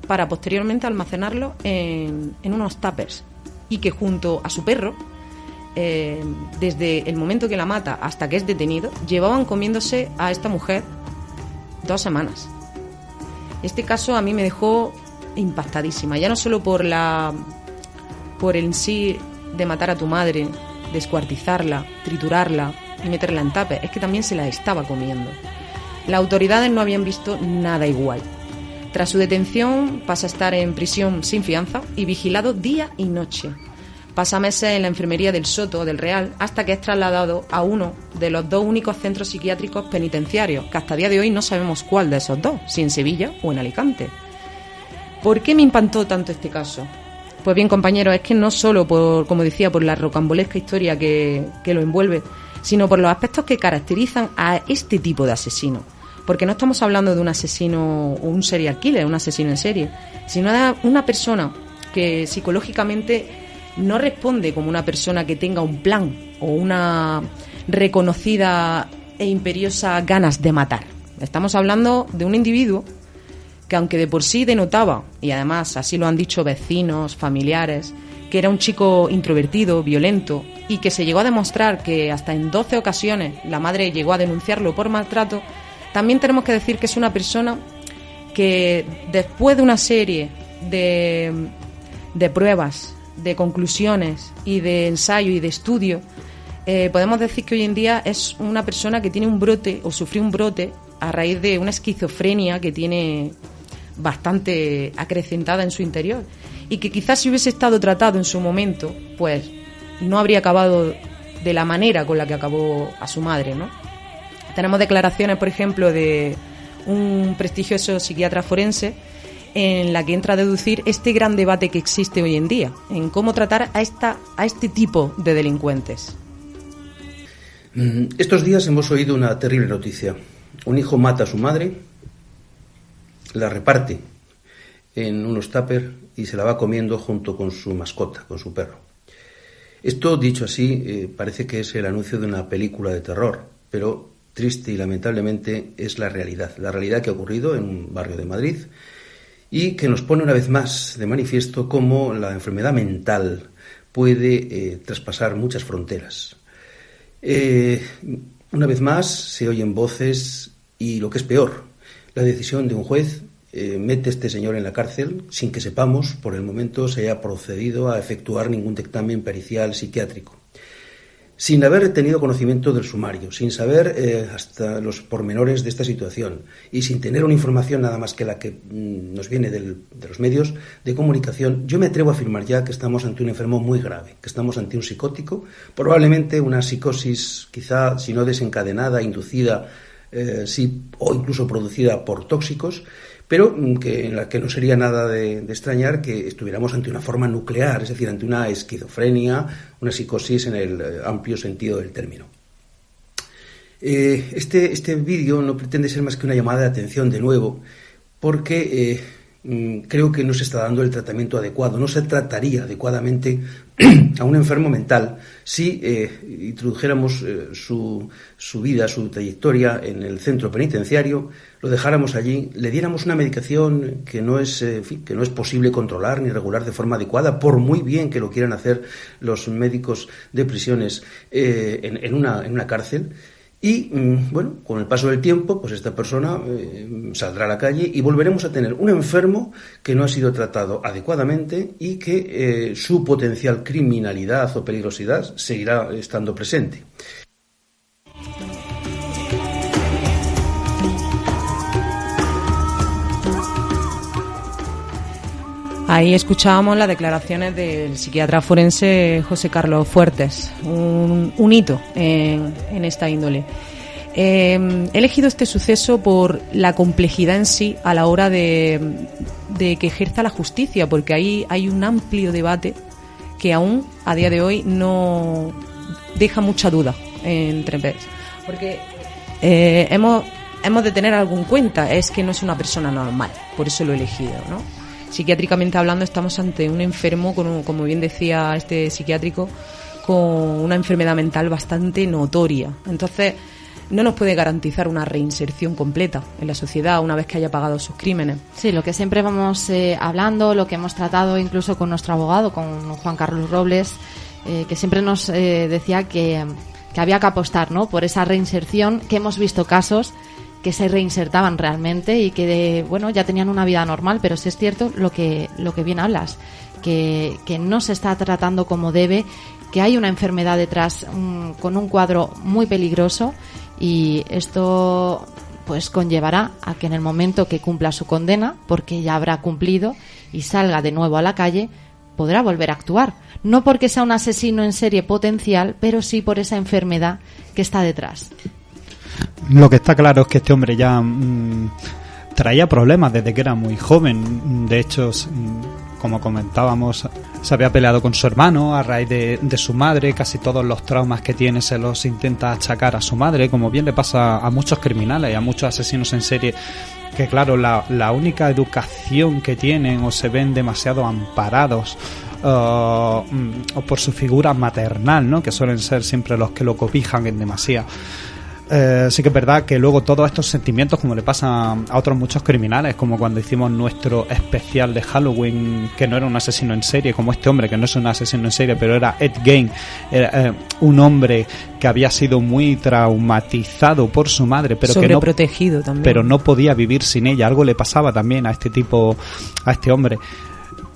para posteriormente almacenarlos en unos tuppers, y que junto a su perro, desde el momento que la mata hasta que es detenido, llevaban comiéndose a esta mujer 2 semanas. Este caso a mí me dejó impactadísima, ya no solo por el en sí de matar a tu madre, descuartizarla, triturarla y meterla en tuppers, es que también se la estaba comiendo. Las autoridades no habían visto nada igual. Tras su detención pasa a estar en prisión sin fianza y vigilado día y noche. Pasa meses en la enfermería del Soto del Real hasta que es trasladado a uno de los 2 únicos centros psiquiátricos penitenciarios, que hasta día de hoy no sabemos cuál de esos 2, si en Sevilla o en Alicante. ¿Por qué me impactó tanto este caso? Pues bien, compañeros, es que no solo como decía, por la rocambolesca historia que lo envuelve, sino por los aspectos que caracterizan a este tipo de asesino. Porque no estamos hablando de un asesino o un serial killer, un asesino en serie, sino de una persona que psicológicamente no responde como una persona que tenga un plan o una reconocida e imperiosa ganas de matar. Estamos hablando de un individuo que, aunque de por sí denotaba, y además así lo han dicho vecinos, familiares, que era un chico introvertido, violento, y que se llegó a demostrar que hasta en 12 ocasiones la madre llegó a denunciarlo por maltrato, también tenemos que decir que es una persona que, después de una serie de pruebas, de conclusiones y de ensayo y de estudio, podemos decir que hoy en día es una persona que tiene un brote o sufrió un brote a raíz de una esquizofrenia que tiene bastante acrecentada en su interior, y que quizás si hubiese estado tratado en su momento, pues no habría acabado de la manera con la que acabó a su madre, ¿no? Tenemos declaraciones, por ejemplo, de un prestigioso psiquiatra forense en la que entra a deducir este gran debate que existe hoy en día en cómo tratar a este tipo de delincuentes. Estos días hemos oído una terrible noticia. Un hijo mata a su madre, la reparte en unos tuppers y se la va comiendo junto con su mascota, con su perro. Esto, dicho así, parece que es el anuncio de una película de terror, pero triste y lamentablemente es la realidad que ha ocurrido en un barrio de Madrid y que nos pone una vez más de manifiesto cómo la enfermedad mental puede traspasar muchas fronteras. Una vez más se oyen voces y, lo que es peor, la decisión de un juez mete a este señor en la cárcel sin que sepamos, por el momento, se haya procedido a efectuar ningún dictamen pericial psiquiátrico, sin haber tenido conocimiento del sumario, sin saber hasta los pormenores de esta situación y sin tener una información nada más que la que nos viene de los medios de comunicación. Yo me atrevo a afirmar ya que estamos ante un enfermo muy grave, que estamos ante un psicótico, probablemente una psicosis quizá, si no desencadenada, inducida, sí, o incluso producida por tóxicos, pero en la que no sería nada de extrañar que estuviéramos ante una forma nuclear, es decir, ante una esquizofrenia, una psicosis en el amplio sentido del término. Este vídeo no pretende ser más que una llamada de atención de nuevo, porque creo que no se está dando el tratamiento adecuado, no se trataría adecuadamente a un enfermo mental si introdujéramos su vida, su trayectoria en el centro penitenciario, lo dejáramos allí, le diéramos una medicación que no es posible controlar ni regular de forma adecuada, por muy bien que lo quieran hacer los médicos de prisiones en una cárcel. Y, bueno, con el paso del tiempo, pues esta persona saldrá a la calle y volveremos a tener un enfermo que no ha sido tratado adecuadamente y que su potencial criminalidad o peligrosidad seguirá estando presente. Ahí escuchábamos las declaraciones del psiquiatra forense José Carlos Fuertes, un hito en esta índole. He elegido este suceso por la complejidad en sí a la hora de que ejerza la justicia, porque ahí hay un amplio debate que aún a día de hoy no deja mucha duda entre veces. Porque hemos de tener algo en cuenta, es que no es una persona normal, por eso lo he elegido, ¿no? Psiquiátricamente hablando, estamos ante un enfermo, como bien decía este psiquiátrico, con una enfermedad mental bastante notoria. Entonces, no nos puede garantizar una reinserción completa en la sociedad una vez que haya pagado sus crímenes. Sí, lo que siempre vamos hablando, lo que hemos tratado incluso con nuestro abogado, con Juan Carlos Robles, que siempre nos decía que había que apostar, ¿no?, por esa reinserción, que hemos visto casos que se reinsertaban realmente y que ya tenían una vida normal, pero sí es cierto lo que bien hablas, que no se está tratando como debe, que hay una enfermedad detrás con un cuadro muy peligroso, y esto pues conllevará a que en el momento que cumpla su condena, porque ya habrá cumplido y salga de nuevo a la calle, podrá volver a actuar, no porque sea un asesino en serie potencial, pero sí por esa enfermedad que está detrás. Lo que está claro es que este hombre ya traía problemas desde que era muy joven. De hecho, como comentábamos, se había peleado con su hermano a raíz de su madre. Casi todos los traumas que tiene se los intenta achacar a su madre, como bien le pasa a muchos criminales y a muchos asesinos en serie, que claro, la única educación que tienen, o se ven demasiado amparados o por su figura maternal, ¿no?, que suelen ser siempre los que lo cobijan en demasía. Sí que es verdad que luego todos estos sentimientos, como le pasa a otros muchos criminales, como cuando hicimos nuestro especial de Halloween, que no era un asesino en serie, como este hombre que no es un asesino en serie, pero era Ed Gein, era un hombre que había sido muy traumatizado por su madre, pero que sobreprotegido también, pero no podía vivir sin ella. Algo le pasaba también a este hombre.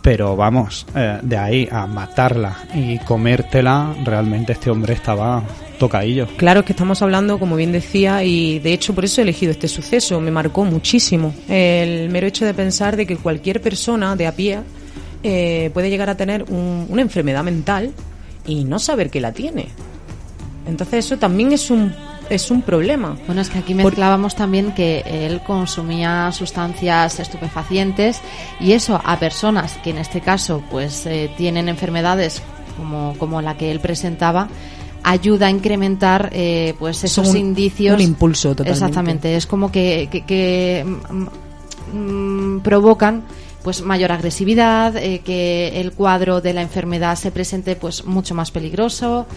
Pero vamos, de ahí a matarla y comértela, realmente este hombre estaba tocadillo. Claro, es que estamos hablando, como bien decía, y de hecho por eso he elegido este suceso. Me marcó muchísimo el mero hecho de pensar de que cualquier persona de a pie puede llegar a tener una enfermedad mental y no saber que la tiene. Entonces eso también es un problema. Bueno, es que aquí mezclábamos también que él consumía sustancias estupefacientes, y eso a personas que en este caso pues tienen enfermedades como la que él presentaba, ayuda a incrementar pues esos indicios. Un impulso totalmente. Exactamente, es como que provocan pues mayor agresividad, que el cuadro de la enfermedad se presente pues mucho más peligroso,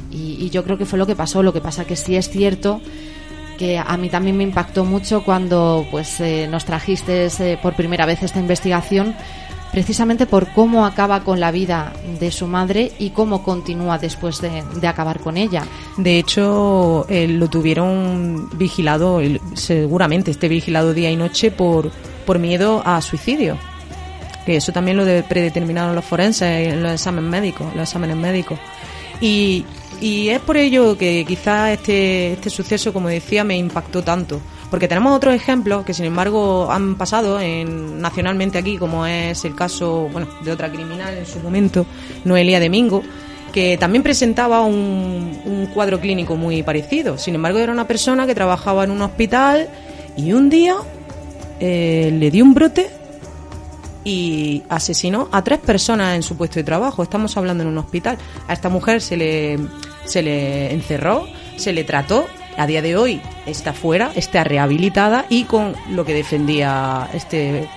y yo creo que fue lo que pasó. Lo que pasa que sí es cierto que a mí también me impactó mucho cuando pues nos trajiste por primera vez esta investigación, precisamente por cómo acaba con la vida de su madre y cómo continúa después de acabar con ella. De hecho, lo tuvieron vigilado, seguramente esté vigilado día y noche por miedo a suicidio. Que eso también lo predeterminaron los forenses en los exámenes médicos. Y es por ello que quizás este suceso, como decía, me impactó tanto. Porque tenemos otros ejemplos que, sin embargo, han pasado nacionalmente aquí, como es el caso de otra criminal en su momento, Noelia Domingo, que también presentaba un cuadro clínico muy parecido. Sin embargo, era una persona que trabajaba en un hospital y un día le dio un brote y asesinó a 3 personas en su puesto de trabajo. Estamos hablando en un hospital. A esta mujer se le encerró, se le trató. A día de hoy está fuera, está rehabilitada y con lo que defendía este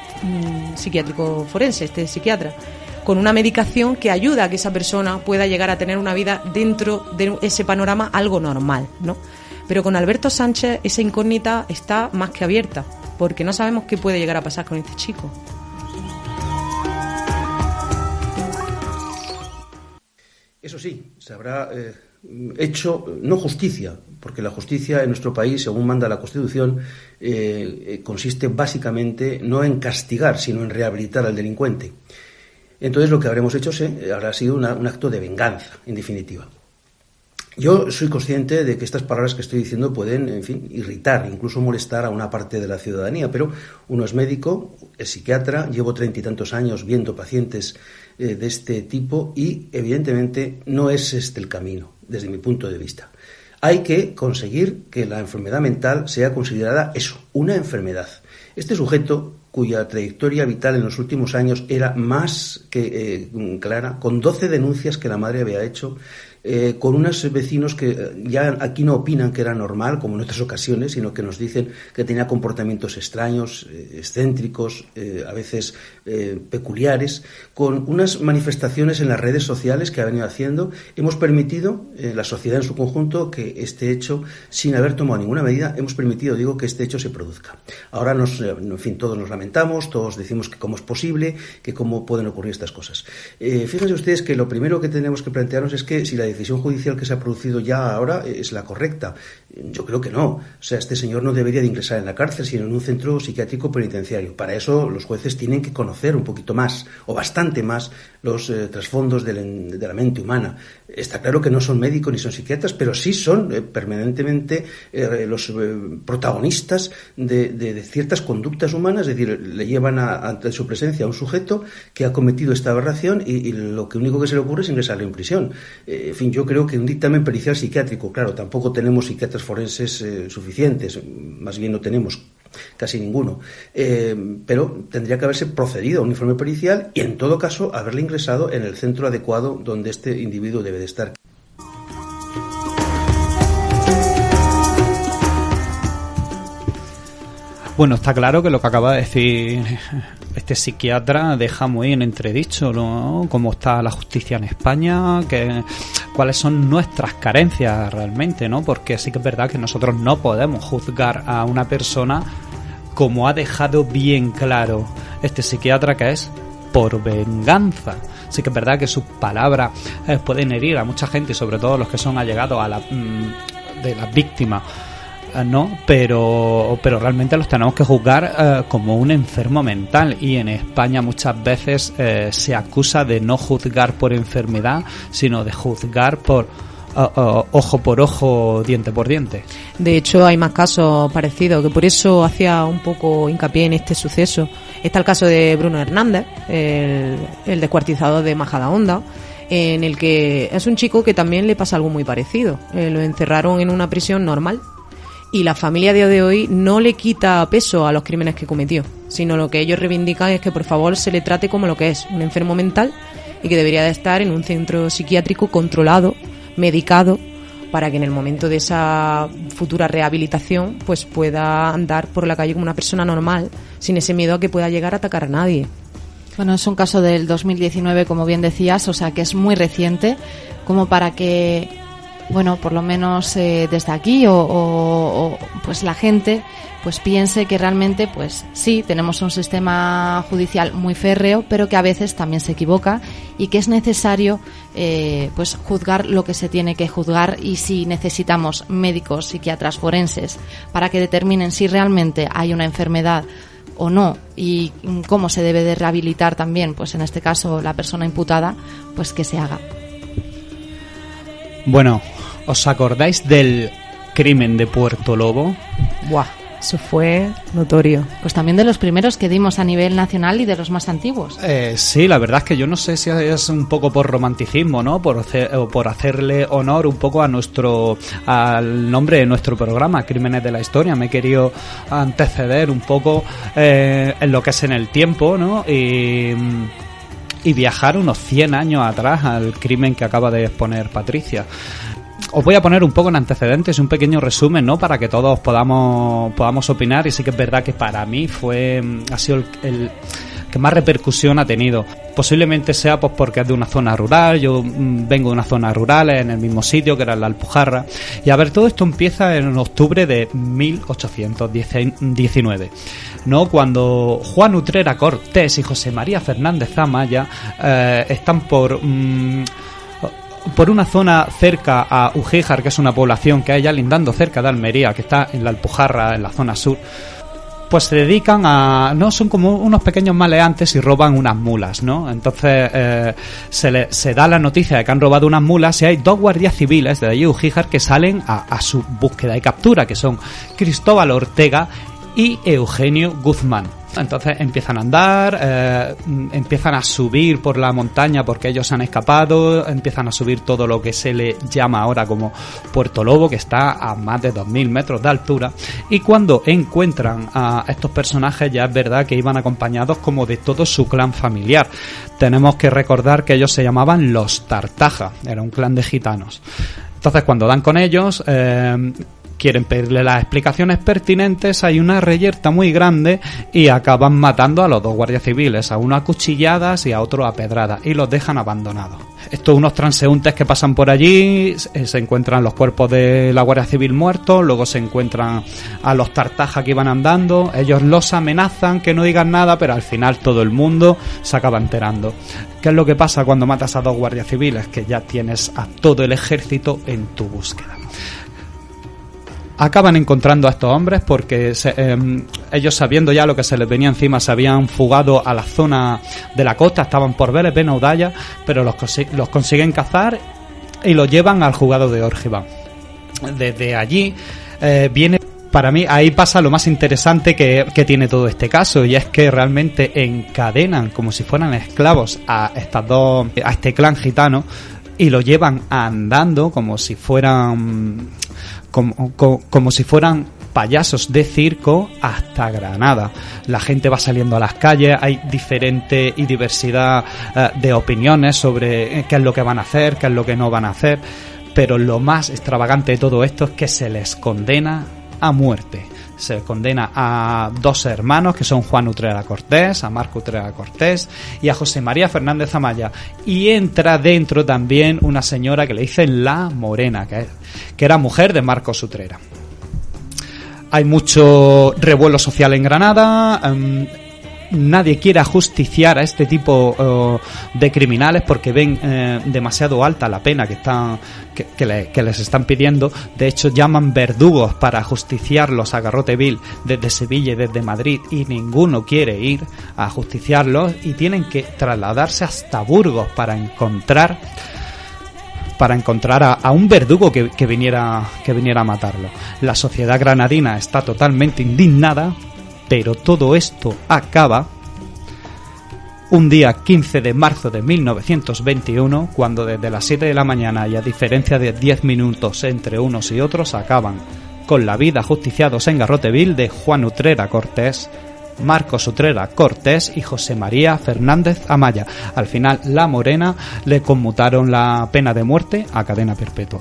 psiquiátrico forense, este psiquiatra, con una medicación que ayuda a que esa persona pueda llegar a tener una vida dentro de ese panorama algo normal, ¿no? Pero con Alberto Sánchez esa incógnita está más que abierta, porque no sabemos qué puede llegar a pasar con este chico. Eso sí, se habrá hecho, no justicia, porque la justicia en nuestro país, según manda la Constitución, consiste básicamente no en castigar, sino en rehabilitar al delincuente. Entonces lo que habremos hecho habrá sido un acto de venganza, en definitiva. Yo soy consciente de que estas palabras que estoy diciendo pueden, en fin, irritar, incluso molestar a una parte de la ciudadanía, pero uno es médico, es psiquiatra, llevo 30 y tantos años viendo pacientes de este tipo y, evidentemente, no es este el camino, desde mi punto de vista. Hay que conseguir que la enfermedad mental sea considerada eso, una enfermedad. Este sujeto, cuya trayectoria vital en los últimos años era más que clara, con 12 denuncias que la madre había hecho, con unos vecinos que ya aquí no opinan que era normal, como en otras ocasiones, sino que nos dicen que tenía comportamientos extraños, excéntricos, a veces peculiares, con unas manifestaciones en las redes sociales que ha venido haciendo. Hemos permitido, la sociedad en su conjunto, que este hecho, sin haber tomado ninguna medida, hemos permitido, que este hecho se produzca. Ahora, todos nos lamentamos, todos decimos que cómo es posible, que cómo pueden ocurrir estas cosas. Fíjense ustedes que lo primero que tenemos que plantearnos es que si la decisión judicial que se ha producido ya ahora es la correcta. Yo creo que no. O sea, este señor no debería de ingresar en la cárcel, sino en un centro psiquiátrico penitenciario. Para eso los jueces tienen que conocer un poquito más, o bastante más, los trasfondos de la mente humana. Está claro que no son médicos ni son psiquiatras, pero sí son permanentemente los protagonistas de ciertas conductas humanas, es decir, le llevan ante su presencia a un sujeto que ha cometido esta aberración y lo único que se le ocurre es ingresarle en prisión. En fin, yo creo que un dictamen pericial psiquiátrico, claro, tampoco tenemos psiquiatras forenses suficientes, más bien no tenemos casi ninguno, pero tendría que haberse procedido a un informe pericial y en todo caso haberle ingresado en el centro adecuado donde este individuo debe de estar. Bueno, está claro que lo que acaba de decir este psiquiatra deja muy en entredicho, ¿no?, cómo está la justicia en España, cuáles son nuestras carencias realmente, ¿no? Porque sí que es verdad que nosotros no podemos juzgar a una persona, como ha dejado bien claro este psiquiatra, que es por venganza. Sí que es verdad que sus palabras pueden herir a mucha gente, sobre todo los que son allegados de las víctimas, ¿no? Pero realmente los tenemos que juzgar como un enfermo mental, y en España muchas veces se acusa de no juzgar por enfermedad, sino de juzgar por ojo por ojo, diente por diente. De hecho, hay más casos parecidos, que por eso hacía un poco hincapié en este suceso. Está el caso de Bruno Hernández, el descuartizador de Majadahonda, en el que es un chico que también le pasa algo muy parecido. Lo encerraron en una prisión normal, y la familia a día de hoy no le quita peso a los crímenes que cometió, sino lo que ellos reivindican es que por favor se le trate como lo que es, un enfermo mental, y que debería de estar en un centro psiquiátrico controlado, medicado, para que en el momento de esa futura rehabilitación pues pueda andar por la calle como una persona normal, sin ese miedo a que pueda llegar a atacar a nadie. Bueno, es un caso del 2019, como bien decías, o sea que es muy reciente, como para que bueno, por lo menos desde aquí o pues la gente pues piense que realmente pues sí, tenemos un sistema judicial muy férreo, pero que a veces también se equivoca y que es necesario pues juzgar lo que se tiene que juzgar, y si necesitamos médicos, psiquiatras, forenses para que determinen si realmente hay una enfermedad o no y cómo se debe de rehabilitar también, pues en este caso la persona imputada, pues que se haga. Bueno, ¿os acordáis del crimen de Puerto Lobo? Buah, eso fue notorio. Pues también de los primeros que dimos a nivel nacional y de los más antiguos. Sí, la verdad es que yo no sé si es un poco por romanticismo, ¿no? Por hacerle honor un poco al nombre de nuestro programa, Crímenes de la Historia. Me he querido anteceder un poco en lo que es en el tiempo, ¿no? Y viajar unos 100 años atrás al crimen que acaba de exponer Patricia. Os voy a poner un poco en antecedentes, un pequeño resumen, ¿no? Para que todos podamos opinar, y sí que es verdad que para mí ha sido el que más repercusión ha tenido. Posiblemente sea pues porque es de una zona rural, yo vengo de una zona rural en el mismo sitio que era la Alpujarra, y a ver, todo esto empieza en octubre de 1819, ¿no? Cuando Juan Utrera Cortés y José María Fernández Amaya están por una zona cerca a Ugíjar, que es una población que hay ya lindando cerca de Almería, que está en la Alpujarra, en la zona sur. Pues se dedican son como unos pequeños maleantes y roban unas mulas, ¿no? Entonces se da la noticia de que han robado unas mulas, y hay 2 guardias civiles de allí, Ugíjar, que salen a su búsqueda y captura, que son Cristóbal Ortega y Eugenio Guzmán. Entonces empiezan a andar, empiezan a subir por la montaña porque ellos han escapado, empiezan a subir todo lo que se le llama ahora como Puerto Lobo, que está a más de 2000 metros de altura, y cuando encuentran a estos personajes ya es verdad que iban acompañados como de todo su clan familiar. Tenemos que recordar que ellos se llamaban los Tartaja, era un clan de gitanos. Entonces cuando dan con ellos, quieren pedirle las explicaciones pertinentes, hay una reyerta muy grande y acaban matando a los 2 guardias civiles, a uno a cuchilladas y a otro a pedradas, y los dejan abandonados. Estos unos transeúntes que pasan por allí, se encuentran los cuerpos de la Guardia Civil muertos, luego se encuentran a los Tartaja que iban andando, ellos los amenazan que no digan nada, pero al final todo el mundo se acaba enterando. ¿Qué es lo que pasa cuando matas a 2 guardias civiles? Que ya tienes a todo el ejército en tu búsqueda. Acaban encontrando a estos hombres porque ellos, sabiendo ya lo que se les venía encima, se habían fugado a la zona de la costa, estaban por Vélez, Benaudalla, pero los consiguen cazar y los llevan al juzgado de Órgiva. Desde allí viene, para mí, ahí pasa lo más interesante que tiene todo este caso, y es que realmente encadenan como si fueran esclavos a este clan gitano, y lo llevan andando como si fueran payasos de circo hasta Granada. La gente va saliendo a las calles, hay diferente y diversidad de opiniones sobre qué es lo que van a hacer, qué es lo que no van a hacer, pero lo más extravagante de todo esto es que se les condena a muerte. Se condena a 2 hermanos, que son Juan Utrera Cortés, a Marco Utrera Cortés y a José María Fernández Amaya. Y entra dentro también una señora que le dicen la Morena, que era mujer de Marcos Utrera. Hay mucho revuelo social en Granada. Nadie quiere ajusticiar a este tipo de criminales porque ven demasiado alta la pena que les están pidiendo. De hecho, llaman verdugos para ajusticiarlos a Garrote Vil desde Sevilla y desde Madrid, y ninguno quiere ir a ajusticiarlos, y tienen que trasladarse hasta Burgos para encontrar a un verdugo que viniera a matarlo. La sociedad granadina está totalmente indignada, pero todo esto acaba un día 15 de marzo de 1921, cuando desde las 7 de la mañana, y a diferencia de 10 minutos entre unos y otros, acaban con la vida ajusticiados en Garrote Vil de Juan Utrera Cortés, Marcos Utrera Cortés y José María Fernández Amaya. Al final, la Morena le conmutaron la pena de muerte a cadena perpetua.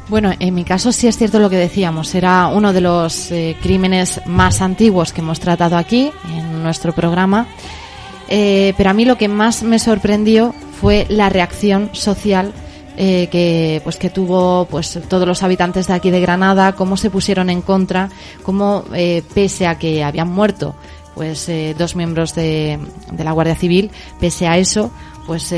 Bueno, en mi caso sí es cierto lo que decíamos, era uno de los crímenes más antiguos que hemos tratado aquí en nuestro programa, pero a mí lo que más me sorprendió fue la reacción social que tuvo pues todos los habitantes de aquí de Granada, cómo se pusieron en contra, cómo pese a que habían muerto pues 2 miembros de la Guardia Civil, pese a eso pues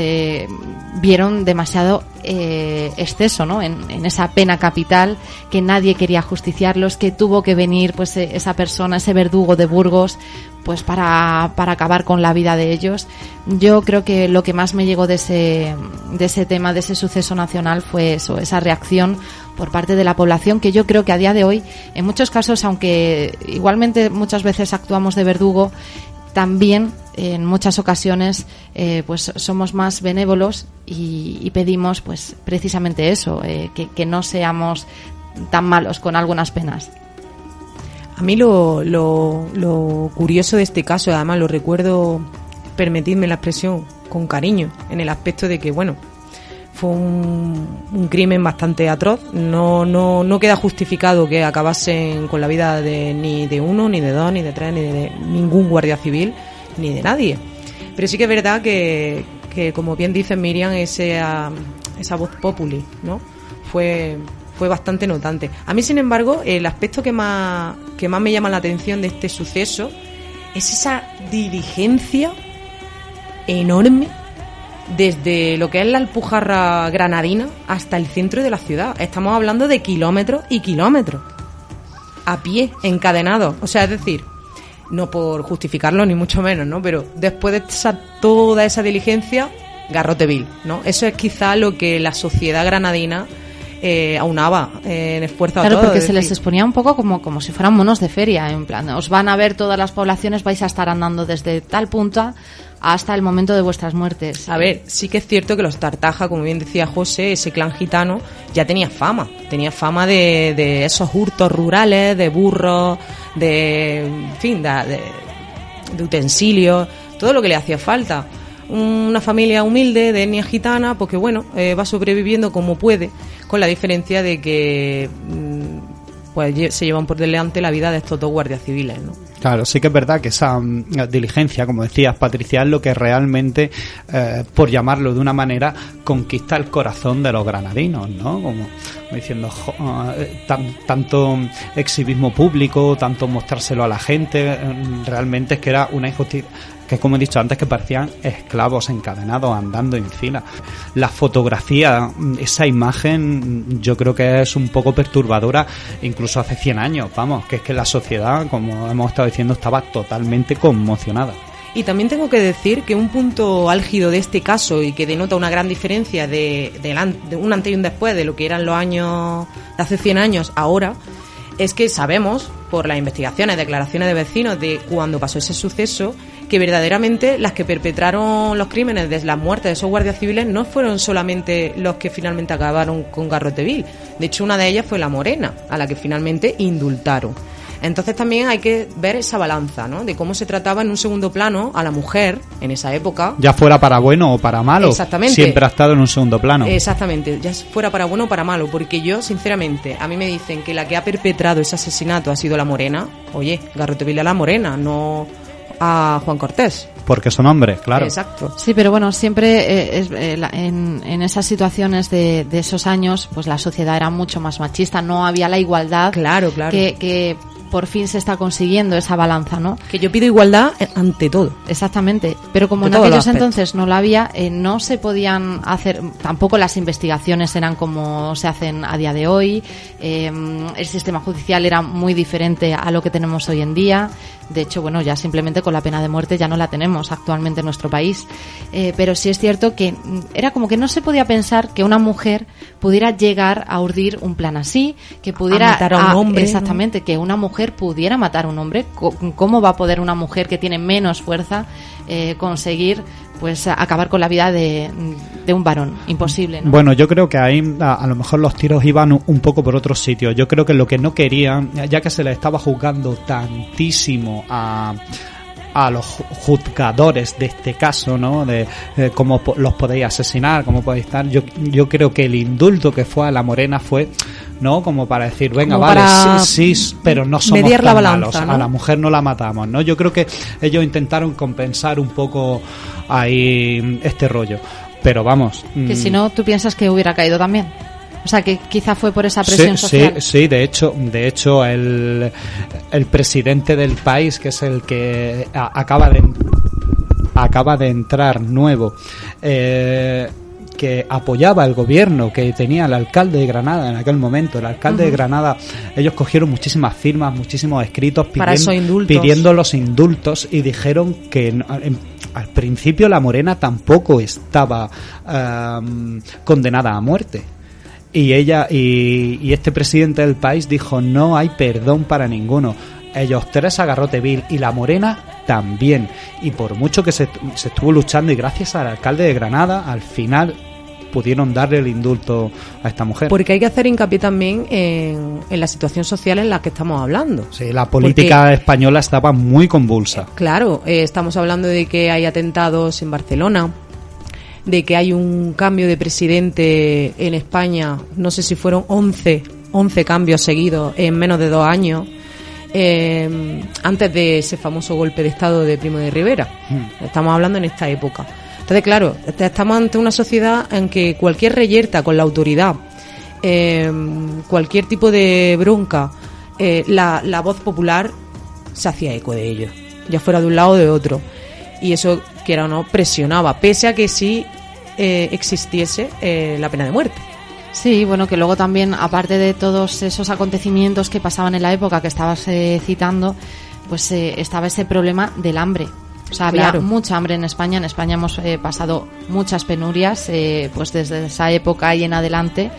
vieron demasiado exceso, ¿no? En esa pena capital, que nadie quería justiciarlos, que tuvo que venir pues esa persona, ese verdugo de Burgos, pues para acabar con la vida de ellos. Yo creo que lo que más me llegó de ese tema, de ese suceso nacional, fue eso, esa reacción por parte de la población, que yo creo que a día de hoy, en muchos casos, aunque igualmente muchas veces actuamos de verdugo, también en muchas ocasiones pues somos más benévolos y pedimos pues precisamente eso, que no seamos tan malos con algunas penas. A mí lo curioso de este caso, además lo recuerdo, permitidme la expresión, con cariño, en el aspecto de que, bueno, fue un crimen bastante atroz. No queda justificado que acabasen con la vida ni de uno, ni de dos, ni de tres, ni de ningún guardia civil, ni de nadie. Pero sí que es verdad que como bien dice Miriam, esa voz populi, ¿no? Fue bastante notante. A mí, sin embargo, el aspecto que más me llama la atención de este suceso es esa diligencia enorme desde lo que es la Alpujarra granadina hasta el centro de la ciudad. Estamos hablando de kilómetros y kilómetros a pie, encadenados. O sea, es decir, no por justificarlo ni mucho menos, ¿no? Pero después de toda esa diligencia, garrote vil, ¿no? Eso es quizá lo que la sociedad granadina aunaba en esfuerzo a todo. Claro, porque se les exponía un poco como si fueran monos de feria, en plan, os van a ver todas las poblaciones, vais a estar andando desde tal punta hasta el momento de vuestras muertes. A ver, sí que es cierto que los Tartaja, como bien decía José, ese clan gitano ya tenía fama de esos hurtos rurales, de burros, de utensilios, todo lo que le hacía falta. Una familia humilde de etnia gitana, pues que bueno, va sobreviviendo como puede, con la diferencia de que pues se llevan por delante la vida de estos 2 guardias civiles, ¿no? Claro, sí que es verdad que esa diligencia, como decías, Patricia, es lo que realmente, por llamarlo de una manera, conquista el corazón de los granadinos, ¿no? Como diciendo, tanto exhibismo público, tanto mostrárselo a la gente, realmente es que era una injusticia, que como he dicho antes, que parecían esclavos encadenados andando en fila. La fotografía, esa imagen, yo creo que es un poco perturbadora, incluso hace 100 años, vamos, que es que la sociedad, como hemos estado diciendo, estaba totalmente conmocionada. Y también tengo que decir que un punto álgido de este caso, y que denota una gran diferencia de un antes y un después de lo que eran los años de hace 100 años ahora, es que sabemos, por las investigaciones, declaraciones de vecinos de cuando pasó ese suceso, que verdaderamente las que perpetraron los crímenes de las muertes de esos guardias civiles no fueron solamente los que finalmente acabaron con garrote vil. De hecho, una de ellas fue la Morena, a la que finalmente indultaron. Entonces también hay que ver esa balanza, ¿no? De cómo se trataba en un segundo plano a la mujer en esa época. Ya fuera para bueno o para malo. Exactamente. Siempre ha estado en un segundo plano. Exactamente, ya fuera para bueno o para malo, porque yo, sinceramente, a mí me dicen que la que ha perpetrado ese asesinato ha sido la Morena. Oye, garrote vil a la Morena, no a Juan Cortés. Porque son hombres, claro. Exacto. Sí, pero bueno, siempre en esas situaciones de esos años, pues la sociedad era mucho más machista, no había la igualdad. Claro. Que por fin se está consiguiendo esa balanza, ¿no? Que yo pido igualdad ante todo. Exactamente. Pero como en aquellos entonces no la había, no se podían hacer, tampoco las investigaciones eran como se hacen a día de hoy. El sistema judicial era muy diferente a lo que tenemos hoy en día. De hecho, bueno, ya simplemente con la pena de muerte ya no la tenemos actualmente en nuestro país. Pero sí es cierto que era como que no se podía pensar que una mujer pudiera llegar a urdir un plan así, que pudiera matar a un hombre. Exactamente, ¿no? Que una mujer pudiera matar a un hombre. ¿Cómo va a poder una mujer que tiene menos fuerza conseguir pues acabar con la vida de un varón? Imposible, ¿no? Bueno, yo creo que ahí a lo mejor los tiros iban un poco por otro sitio. Yo creo que lo que no querían, ya que se les estaba juzgando tantísimo a los juzgadores de este caso, ¿no? De cómo los podéis asesinar, cómo podéis estar. Yo creo que el indulto que fue a la Morena fue, ¿no? Como para decir, venga, como vale, sí, pero no somos medir tan la balanza, malos. ¿no? A la mujer no la matamos, ¿no? Yo creo que ellos intentaron compensar un poco ahí este rollo. pero vamos... Que si no, ¿tú piensas que hubiera caído también? O sea, que quizá fue por esa presión social. Sí, de hecho el presidente del país, que es el que acaba de entrar nuevo, que apoyaba el gobierno que tenía el alcalde de Granada en aquel momento. El alcalde de Granada, ellos cogieron muchísimas firmas, muchísimos escritos pidiendo los indultos, y dijeron que al principio la Morena tampoco estaba condenada a muerte. Y este presidente del país dijo: no hay perdón para ninguno. Ellos tres, Garrote Vil y la Morena también. Y por mucho que se estuvo luchando, y gracias al alcalde de Granada, al final pudieron darle el indulto a esta mujer. Porque hay que hacer hincapié también en la situación social en la que estamos hablando. Sí, la política española estaba muy convulsa. Claro, estamos hablando de que hay atentados en Barcelona, de que hay un cambio de presidente en España, no sé si fueron 11 cambios seguidos en menos de 2 años, antes de ese famoso golpe de Estado de Primo de Rivera. Estamos hablando en esta época. Entonces, claro, estamos ante una sociedad en que cualquier reyerta con la autoridad, cualquier tipo de bronca, la voz popular se hacía eco de ello, ya fuera de un lado o de otro. Y eso, quiera o no, presionaba, pese a que sí existiese la pena de muerte. Sí, bueno, que luego también, aparte de todos esos acontecimientos que pasaban en la época que estabas citando, pues estaba ese problema del hambre. O sea, había mucha hambre en España. En España hemos pasado muchas penurias, pues desde esa época y en adelante.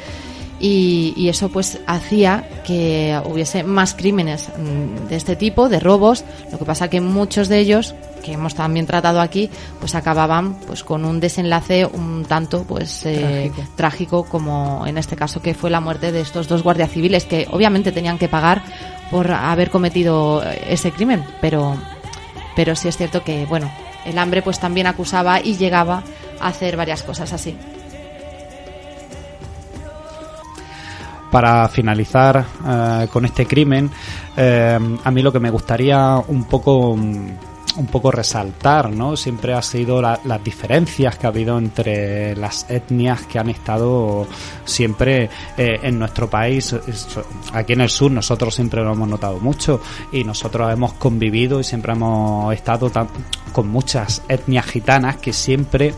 Y eso pues hacía que hubiese más crímenes de este tipo, de robos. Lo que pasa que muchos de ellos, que hemos también tratado aquí, pues acababan pues con un desenlace un tanto pues trágico, como en este caso, que fue la muerte de estos 2 guardias civiles, que obviamente tenían que pagar por haber cometido ese crimen, pero sí es cierto que, bueno, el hambre pues también acusaba y llegaba a hacer varias cosas así. Para finalizar con este crimen, a mí lo que me gustaría un poco resaltar, ¿no? Siempre ha sido las diferencias que ha habido entre las etnias que han estado siempre en nuestro país. Aquí en el sur nosotros siempre lo hemos notado mucho, y nosotros hemos convivido y siempre hemos estado con muchas etnias gitanas que siempre...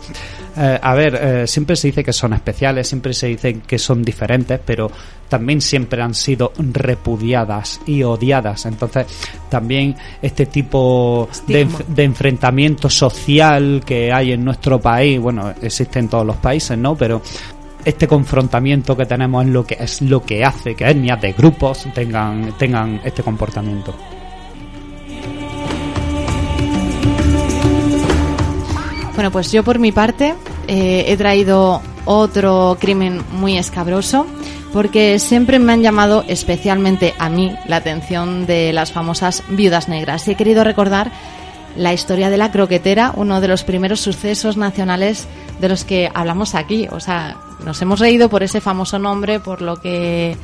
siempre se dice que son especiales, siempre se dice que son diferentes, pero también siempre han sido repudiadas y odiadas. Entonces, también este tipo de enfrentamiento social que hay en nuestro país, bueno, existe en todos los países, ¿no? Pero este confrontamiento que tenemos es lo que hace que etnias de grupos tengan este comportamiento. Bueno, pues yo por mi parte he traído otro crimen muy escabroso, porque siempre me han llamado especialmente a mí la atención de las famosas viudas negras. Y he querido recordar la historia de la croquetera, uno de los primeros sucesos nacionales de los que hablamos aquí. O sea, nos hemos reído por ese famoso nombre, por lo que,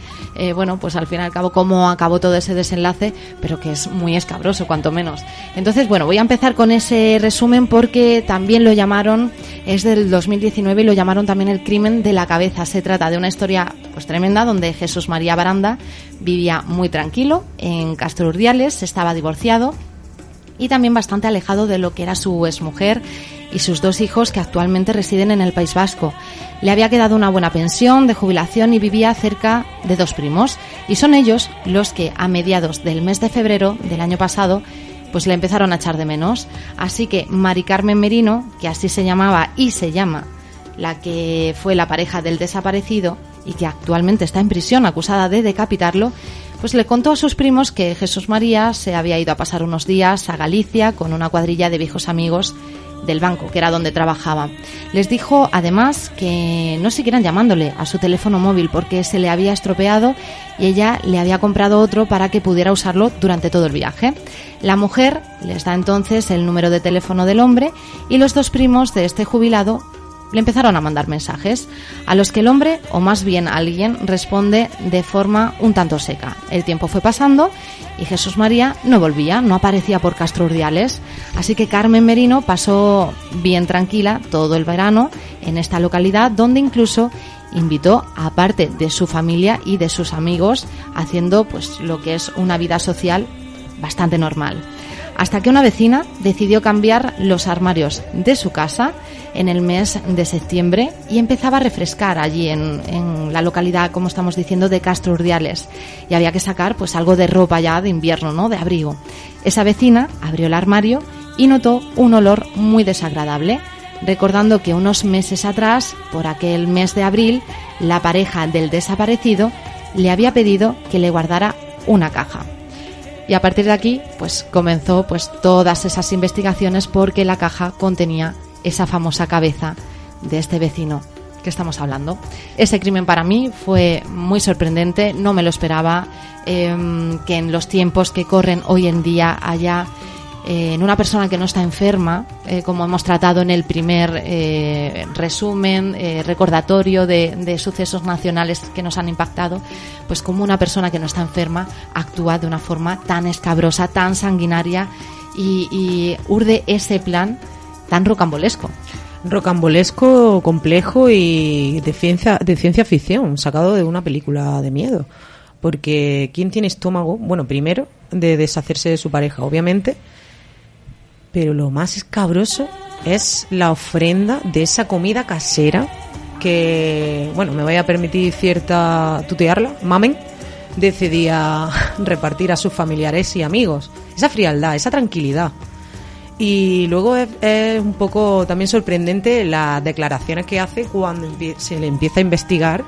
pues al fin y al cabo cómo acabó todo ese desenlace, pero que es muy escabroso, cuanto menos. Entonces, bueno, voy a empezar con ese resumen porque también lo llamaron, es del 2019 y lo llamaron también el crimen de la cabeza. Se trata de una historia pues tremenda, donde Jesús María Baranda vivía muy tranquilo en Castro Urdiales, estaba divorciado y también bastante alejado de lo que era su exmujer y sus 2 hijos, que actualmente residen en el País Vasco. Le había quedado una buena pensión de jubilación y vivía cerca de 2 primos, y son ellos los que a mediados del mes de febrero del año pasado pues le empezaron a echar de menos. Así que Mari Carmen Merino, que así se llamaba y se llama la que fue la pareja del desaparecido y que actualmente está en prisión acusada de decapitarlo, pues le contó a sus primos que Jesús María se había ido a pasar unos días a Galicia con una cuadrilla de viejos amigos del banco, que era donde trabajaba. Les dijo además que no siguieran llamándole a su teléfono móvil porque se le había estropeado y ella le había comprado otro para que pudiera usarlo durante todo el viaje. La mujer les da entonces el número de teléfono del hombre y los 2 primos de este jubilado le empezaron a mandar mensajes, a los que el hombre, o más bien alguien, responde de forma un tanto seca. El tiempo fue pasando y Jesús María no volvía, no aparecía por Castro Urdiales, así que Carmen Merino pasó bien tranquila todo el verano en esta localidad, donde incluso invitó a parte de su familia y de sus amigos, haciendo pues lo que es una vida social bastante normal. Hasta que una vecina decidió cambiar los armarios de su casa en el mes de septiembre y empezaba a refrescar allí en la localidad, como estamos diciendo, de Castro Urdiales, y había que sacar pues algo de ropa ya de invierno, ¿no?, de abrigo. Esa vecina abrió el armario y notó un olor muy desagradable, recordando que unos meses atrás, por aquel mes de abril, la pareja del desaparecido le había pedido que le guardara una caja. Y a partir de aquí, pues comenzó pues todas esas investigaciones, porque la caja contenía esa famosa cabeza de este vecino que estamos hablando. Ese crimen para mí fue muy sorprendente, no me lo esperaba, que en los tiempos que corren hoy en día haya en una persona que no está enferma, como hemos tratado en el primer resumen, recordatorio de sucesos nacionales que nos han impactado, pues como una persona que no está enferma actúa de una forma tan escabrosa, tan sanguinaria y urde ese plan tan rocambolesco. Rocambolesco, complejo y de ciencia ficción, sacado de una película de miedo. Porque ¿quién tiene estómago? Bueno, primero, de deshacerse de su pareja, obviamente. Pero lo más escabroso es la ofrenda de esa comida casera que, bueno, me voy a permitir tutearla, mamen, decidía repartir a sus familiares y amigos. Esa frialdad, esa tranquilidad. Y luego es un poco también sorprendente las declaraciones que hace cuando se le empieza a investigar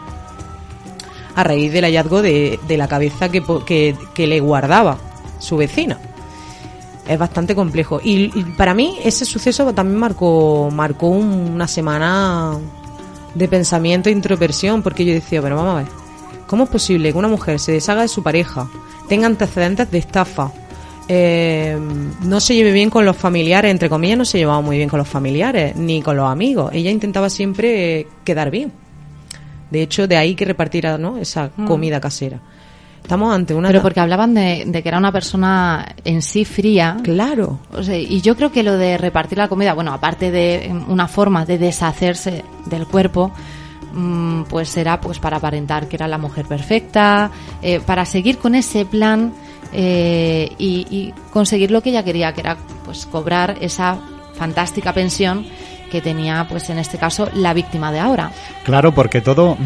a raíz del hallazgo de la cabeza que le guardaba su vecina. Es bastante complejo. Y para mí ese suceso también marcó una semana de pensamiento e introversión, porque yo decía, pero vamos a ver, ¿cómo es posible que una mujer se deshaga de su pareja, tenga antecedentes de estafa, no se lleve bien con los familiares, entre comillas no se llevaba muy bien con los familiares, ni con los amigos? Ella intentaba siempre quedar bien. De hecho, de ahí que repartiera, ¿no?, esa comida casera. Estamos ante una... Pero porque hablaban de que era una persona en sí fría. Claro. O sea, y yo creo que lo de repartir la comida, bueno, aparte de una forma de deshacerse del cuerpo, pues era pues para aparentar que era la mujer perfecta, para seguir con ese plan y conseguir lo que ella quería, que era pues cobrar esa fantástica pensión que tenía, pues en este caso, la víctima de ahora. Claro, porque todo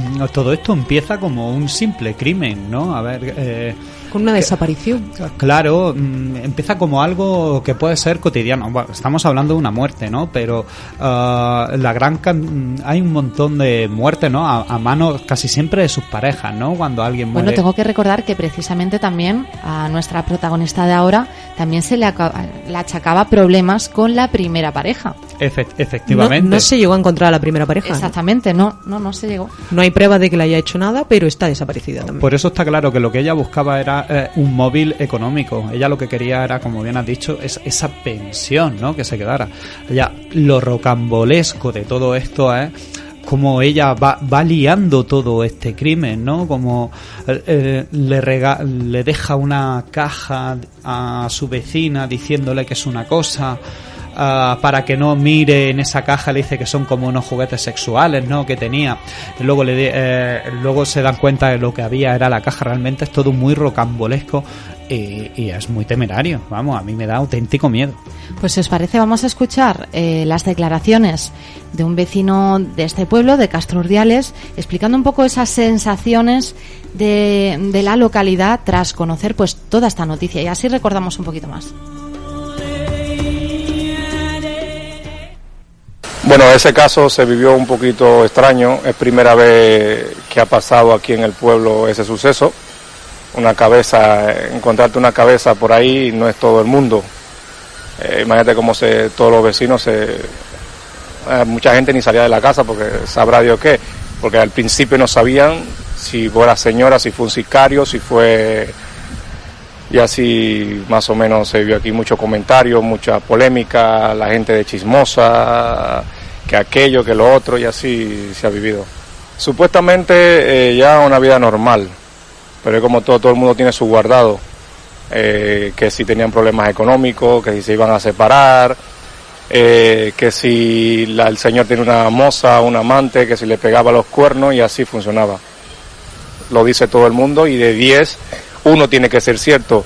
esto empieza como un simple crimen, ¿no? A ver... con una desaparición. Claro, empieza como algo que puede ser cotidiano. Bueno, estamos hablando de una muerte, ¿no? Pero hay un montón de muertes, ¿no?, a manos casi siempre de sus parejas, ¿no? Cuando alguien muere. Bueno, tengo que recordar que precisamente también a nuestra protagonista de ahora también se le achacaba problemas con la primera pareja. Efectivamente. No se llegó a encontrar a la primera pareja. Exactamente, no se llegó. No hay pruebas de que le haya hecho nada, pero está desaparecida también. Por eso está claro que lo que ella buscaba era un móvil económico. Ella lo que quería era, como bien has dicho, esa pensión, ¿no?, que se quedara. Ya, lo rocambolesco de todo esto es como ella va liando todo este crimen, ¿no? Como le deja una caja a su vecina diciéndole que es una cosa, para que no mire en esa caja, le dice que son como unos juguetes sexuales, ¿no?, que tenía. Luego se dan cuenta de lo que había era la caja. Realmente es todo muy rocambolesco y es muy temerario. Vamos, a mí me da auténtico miedo. Pues si os parece, vamos a escuchar las declaraciones de un vecino de este pueblo, de Castro Urdiales, explicando un poco esas sensaciones de la localidad tras conocer pues toda esta noticia, y así recordamos un poquito más. Bueno, ese caso se vivió un poquito extraño. Es primera vez que ha pasado aquí en el pueblo ese suceso. Encontrarte una cabeza por ahí no es todo el mundo. Imagínate cómo todos los vecinos mucha gente ni salía de la casa porque sabrá Dios qué. Porque al principio no sabían si fue la señora, si fue un sicario, si fue... Y así más o menos se vio aquí mucho comentario, mucha polémica, la gente de chismosa, que aquello, que lo otro, y así se ha vivido. Supuestamente ya una vida normal, pero como todo el mundo tiene su guardado, que si tenían problemas económicos, que si se iban a separar, que si el señor tiene una moza, un amante, que si le pegaba los cuernos, y así funcionaba. Lo dice todo el mundo, y de 10, uno tiene que ser cierto,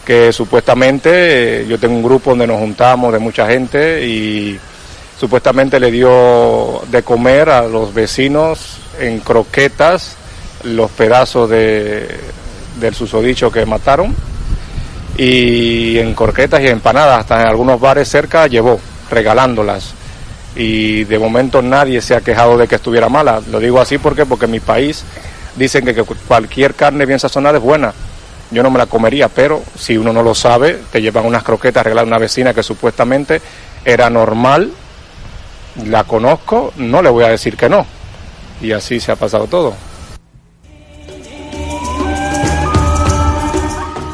que supuestamente yo tengo un grupo donde nos juntamos de mucha gente y supuestamente le dio de comer a los vecinos en croquetas los pedazos del susodicho que mataron, y en croquetas y empanadas, hasta en algunos bares cerca llevó, regalándolas. Y de momento nadie se ha quejado de que estuviera mala. Lo digo así porque en mi país dicen que cualquier carne bien sazonada es buena. Yo no me la comería, pero si uno no lo sabe, te llevan unas croquetas a regalar a una vecina que supuestamente era normal, la conozco, no le voy a decir que no. Y así se ha pasado todo.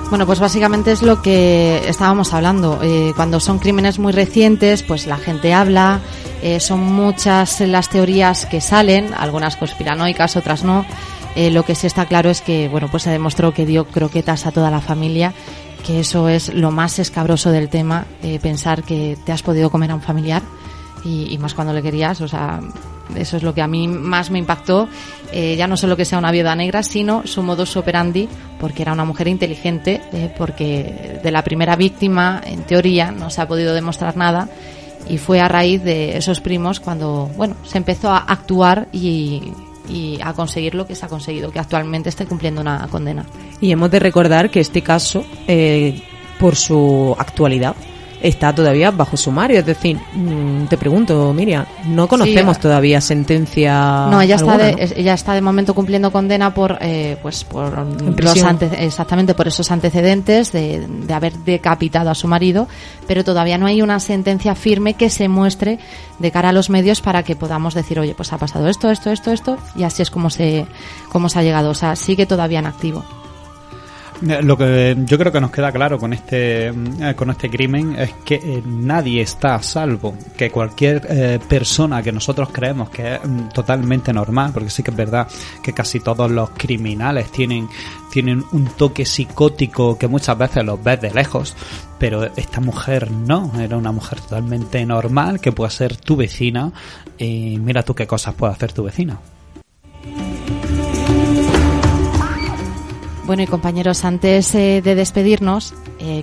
Bueno, pues básicamente es lo que estábamos hablando. Cuando son crímenes muy recientes, pues la gente habla, son muchas las teorías que salen, algunas conspiranoicas, otras no. Lo que sí está claro es que, bueno, pues se demostró que dio croquetas a toda la familia, que eso es lo más escabroso del tema, pensar que te has podido comer a un familiar y más cuando le querías, o sea, eso es lo que a mí más me impactó, ya no solo que sea una viuda negra, sino su modus operandi, porque era una mujer inteligente, porque de la primera víctima, en teoría, no se ha podido demostrar nada, y fue a raíz de esos primos cuando, bueno, se empezó a actuar y a conseguir lo que se ha conseguido, que actualmente esté cumpliendo una condena. Y hemos de recordar que este caso, por su actualidad, está todavía bajo sumario. Es decir, te pregunto, Miriam, no conocemos todavía sentencia. No, ella alguna, ella está de momento cumpliendo condena por exactamente por esos antecedentes de haber decapitado a su marido, pero todavía no hay una sentencia firme que se muestre de cara a los medios para que podamos decir, oye, pues ha pasado esto, y así es como se ha llegado. O sea, sigue todavía en activo. Lo que yo creo que nos queda claro con este crimen es que nadie está a salvo, que cualquier persona que nosotros creemos que es totalmente normal, porque sí que es verdad que casi todos los criminales tienen un toque psicótico que muchas veces los ves de lejos, pero esta mujer no, era una mujer totalmente normal que puede ser tu vecina, y mira tú qué cosas puede hacer tu vecina. Bueno, y compañeros, antes de despedirnos,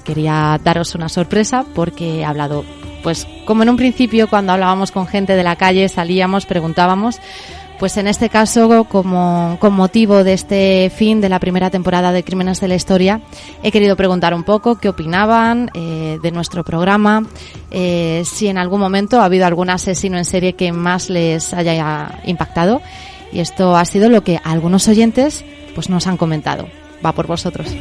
quería daros una sorpresa porque he hablado, pues como en un principio cuando hablábamos con gente de la calle, salíamos, preguntábamos, pues en este caso, con motivo de este fin de la primera temporada de Crímenes de la Historia, he querido preguntar un poco qué opinaban de nuestro programa, si en algún momento ha habido algún asesino en serie que más les haya impactado, y esto ha sido lo que algunos oyentes pues nos han comentado. Va por vosotros.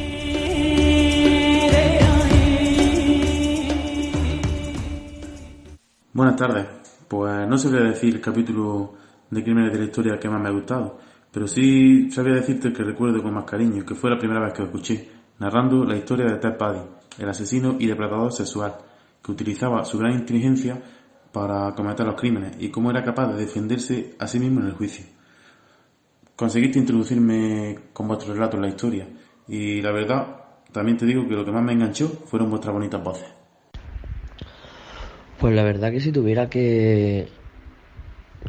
Buenas tardes. Pues no sabría decir el capítulo de Crímenes de la Historia que más me ha gustado, pero sí sabría decirte el que recuerdo con más cariño, que fue la primera vez que lo escuché, narrando la historia de Ted Bundy, el asesino y depredador sexual, que utilizaba su gran inteligencia para cometer los crímenes y cómo era capaz de defenderse a sí mismo en el juicio. Conseguiste introducirme con vuestro relato en la historia y la verdad, también te digo que lo que más me enganchó fueron vuestras bonitas voces. Pues la verdad que si tuviera que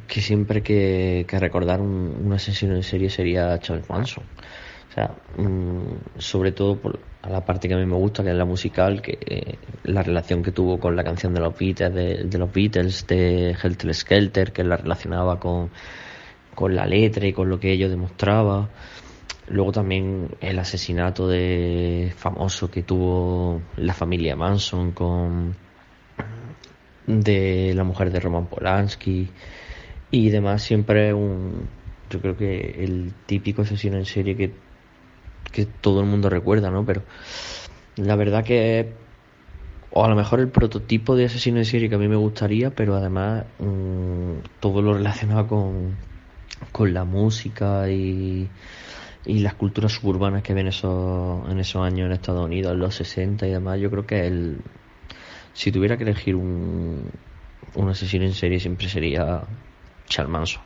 siempre que recordar un asesino en serie sería Charles Manson. O sea, sobre todo a la parte que a mí me gusta, que es la musical, que la relación que tuvo con la canción de los Beatles, de Helter Skelter, que la relacionaba con la letra y con lo que ello demostraba. Luego también el asesinato famoso que tuvo la familia Manson de la mujer de Roman Polanski y demás. Siempre yo creo que el típico asesino en serie que todo el mundo recuerda, ¿no? Pero la verdad que, o a lo mejor el prototipo de asesino en serie que a mí me gustaría, pero además todo lo relacionado con la música y las culturas suburbanas que ven en esos años en Estados Unidos, en los 60 y demás. Yo creo que si tuviera que elegir un asesino en serie siempre sería Charles Manson.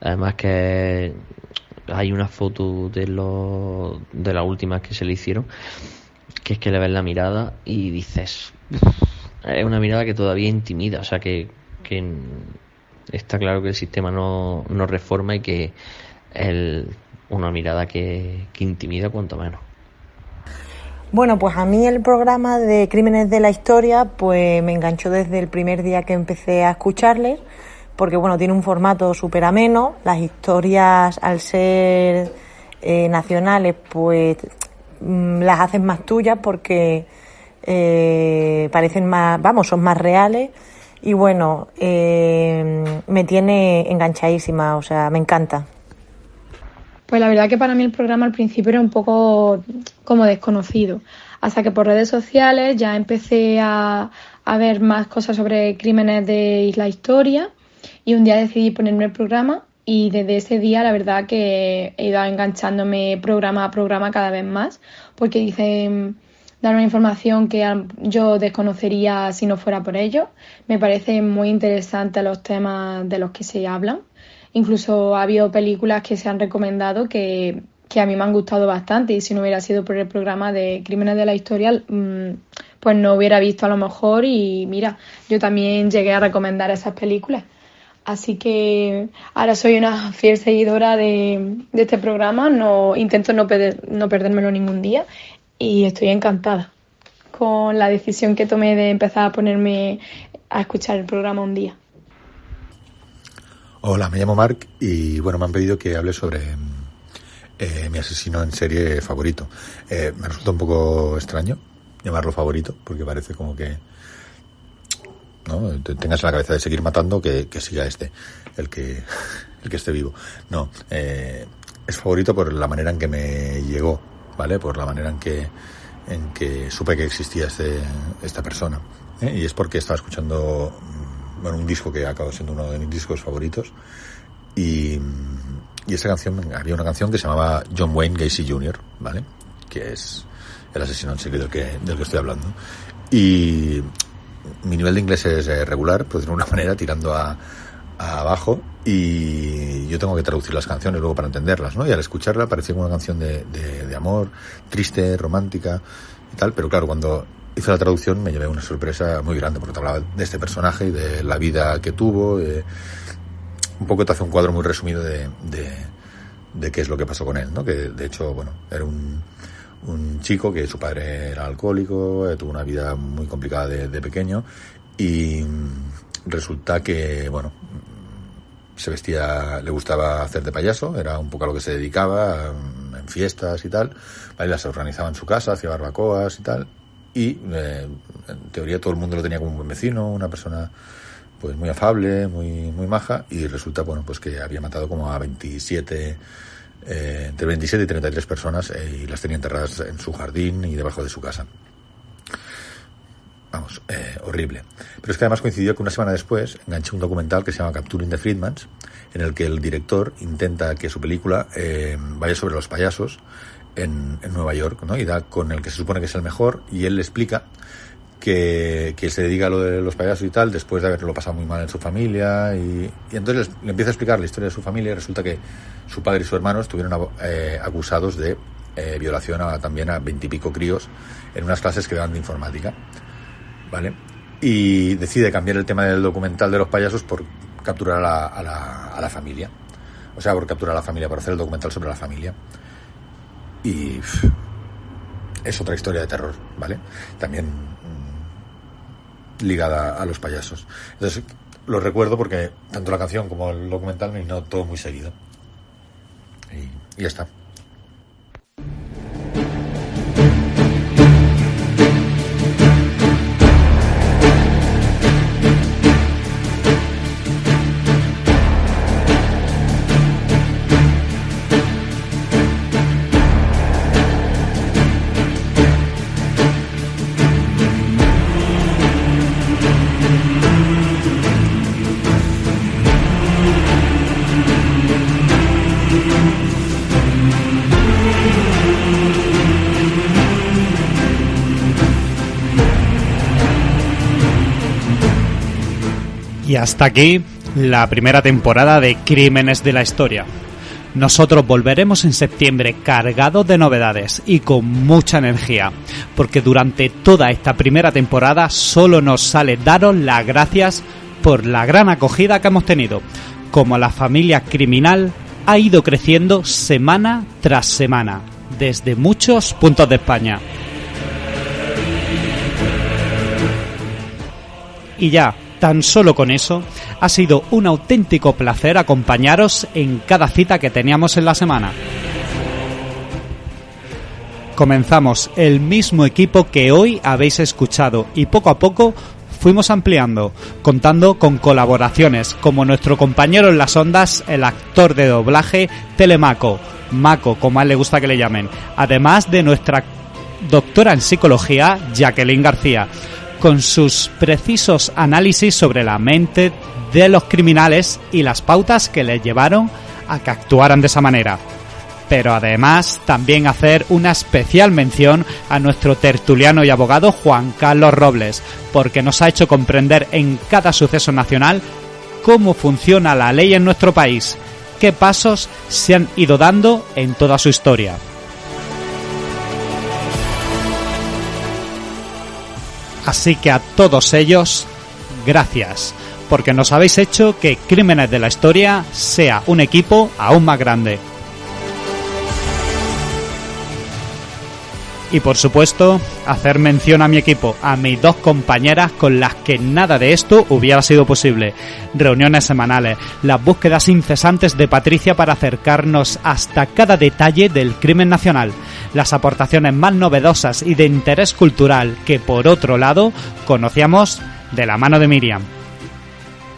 Además que hay una foto de las últimas que se le hicieron, que es que le ves la mirada y dices, es una mirada que todavía intimida, o sea que está claro que el sistema no reforma y que es una mirada que intimida cuanto menos. Bueno, pues a mí el programa de Crímenes de la Historia pues me enganchó desde el primer día que empecé a escucharles, porque bueno, tiene un formato súper ameno, las historias al ser nacionales pues las hacen más tuyas porque parecen más, son más reales y bueno, me tiene enganchadísima, o sea, me encanta. Pues la verdad que para mí el programa al principio era un poco como desconocido, hasta que por redes sociales ya empecé a ver más cosas sobre Crímenes de la Historia y un día decidí ponerme el programa y desde ese día la verdad que he ido enganchándome programa a programa cada vez más, porque dicen dar una información que yo desconocería si no fuera por ello. Me parecen muy interesantes los temas de los que se hablan. Incluso ha habido películas que se han recomendado que a mí me han gustado bastante y si no hubiera sido por el programa de Crímenes de la Historia, pues no hubiera visto a lo mejor y mira, yo también llegué a recomendar esas películas. Así que ahora soy una fiel seguidora de este programa, intento no perdérmelo ningún día y estoy encantada con la decisión que tomé de empezar a ponerme a escuchar el programa un día. Hola, me llamo Marc y bueno, me han pedido que hable sobre mi asesino en serie favorito. Me resulta un poco extraño llamarlo favorito porque parece como que no tengas en la cabeza de seguir matando que siga el que esté vivo. No, es favorito por la manera en que me llegó, ¿vale? Por la manera en que supe que existía esta persona, y es porque estaba escuchando un disco que acabó siendo uno de mis discos favoritos y esa canción, había una canción que se llamaba John Wayne Gacy Jr., ¿vale? Que es el asesino en serie del que estoy hablando. Y mi nivel de inglés es regular, pues de alguna manera tirando a abajo, y yo tengo que traducir las canciones luego para entenderlas, ¿no? Y al escucharla parecía como una canción de amor, triste, romántica y tal, pero claro, cuando hice la traducción me llevé una sorpresa muy grande porque te hablaba de este personaje y de la vida que tuvo, un poco te hace un cuadro muy resumido de qué es lo que pasó con él, ¿no? Que de hecho, bueno, era un chico que su padre era alcohólico, tuvo una vida muy complicada de pequeño y resulta que, bueno, se vestía, le gustaba hacer de payaso, era un poco a lo que se dedicaba en fiestas y tal, ¿vale? Las organizaba en su casa, hacía barbacoas y tal, y en teoría todo el mundo lo tenía como un buen vecino, una persona pues muy afable, muy maja, y resulta, bueno, pues que había matado como a 27 entre 27 y 33 personas y las tenía enterradas en su jardín y debajo de su casa. Vamos, horrible. Pero es que además coincidió que una semana después enganché un documental que se llama Capturing the Freedmans, en el que el director intenta que su película vaya sobre los payasos en Nueva York, ¿no? Y da con el que se supone que es el mejor, y él le explica que se dedica a lo de los payasos y tal después de haberlo pasado muy mal en su familia, y entonces le empieza a explicar la historia de su familia, y resulta que su padre y su hermano estuvieron acusados de violación también a 20 y pico críos en unas clases que daban de informática, ¿vale? Y decide cambiar el tema del documental de los payasos por capturar a la familia, o sea, por capturar a la familia, por hacer el documental sobre la familia, y es otra historia de terror, ¿vale? También ligada a los payasos. Entonces lo recuerdo porque tanto la canción como el documental me vino todo muy seguido y ya está. Y hasta aquí la primera temporada de Crímenes de la Historia. Nosotros volveremos en septiembre cargados de novedades y con mucha energía, porque durante toda esta primera temporada solo nos sale daros las gracias por la gran acogida que hemos tenido, como la familia criminal ha ido creciendo semana tras semana, desde muchos puntos de España. Y ya, tan solo con eso, ha sido un auténtico placer acompañaros en cada cita que teníamos en la semana. Comenzamos el mismo equipo que hoy habéis escuchado y poco a poco fuimos ampliando, contando con colaboraciones como nuestro compañero en las ondas, el actor de doblaje Telemaco, Maco, como a él le gusta que le llamen, además de nuestra doctora en psicología, Jacqueline García, con sus precisos análisis sobre la mente de los criminales y las pautas que les llevaron a que actuaran de esa manera. Pero además también hacer una especial mención a nuestro tertuliano y abogado Juan Carlos Robles, porque nos ha hecho comprender en cada suceso nacional cómo funciona la ley en nuestro país, qué pasos se han ido dando en toda su historia. Así que a todos ellos, gracias, porque nos habéis hecho que Crímenes de la Historia sea un equipo aún más grande. Y por supuesto, hacer mención a mi equipo, a mis dos compañeras con las que nada de esto hubiera sido posible. Reuniones semanales, las búsquedas incesantes de Patricia para acercarnos hasta cada detalle del crimen nacional, las aportaciones más novedosas y de interés cultural que por otro lado conocíamos de la mano de Miriam.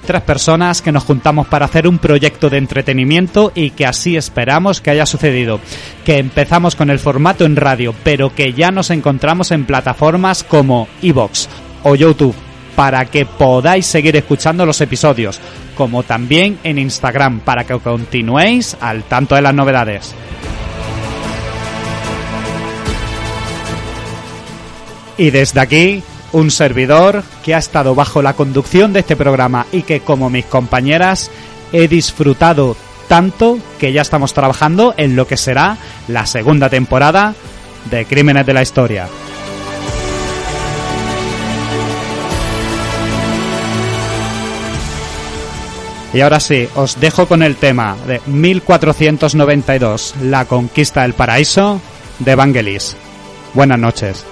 3 personas que nos juntamos para hacer un proyecto de entretenimiento y que así esperamos que haya sucedido. Que empezamos con el formato en radio, pero que ya nos encontramos en plataformas como iVoox o YouTube, para que podáis seguir escuchando los episodios, como también en Instagram, para que continuéis al tanto de las novedades. Y desde aquí, un servidor que ha estado bajo la conducción de este programa y que, como mis compañeras, he disfrutado tanto que ya estamos trabajando en lo que será la segunda temporada de Crímenes de la Historia. Y ahora sí, os dejo con el tema de 1492, La conquista del paraíso, de Vangelis. Buenas noches.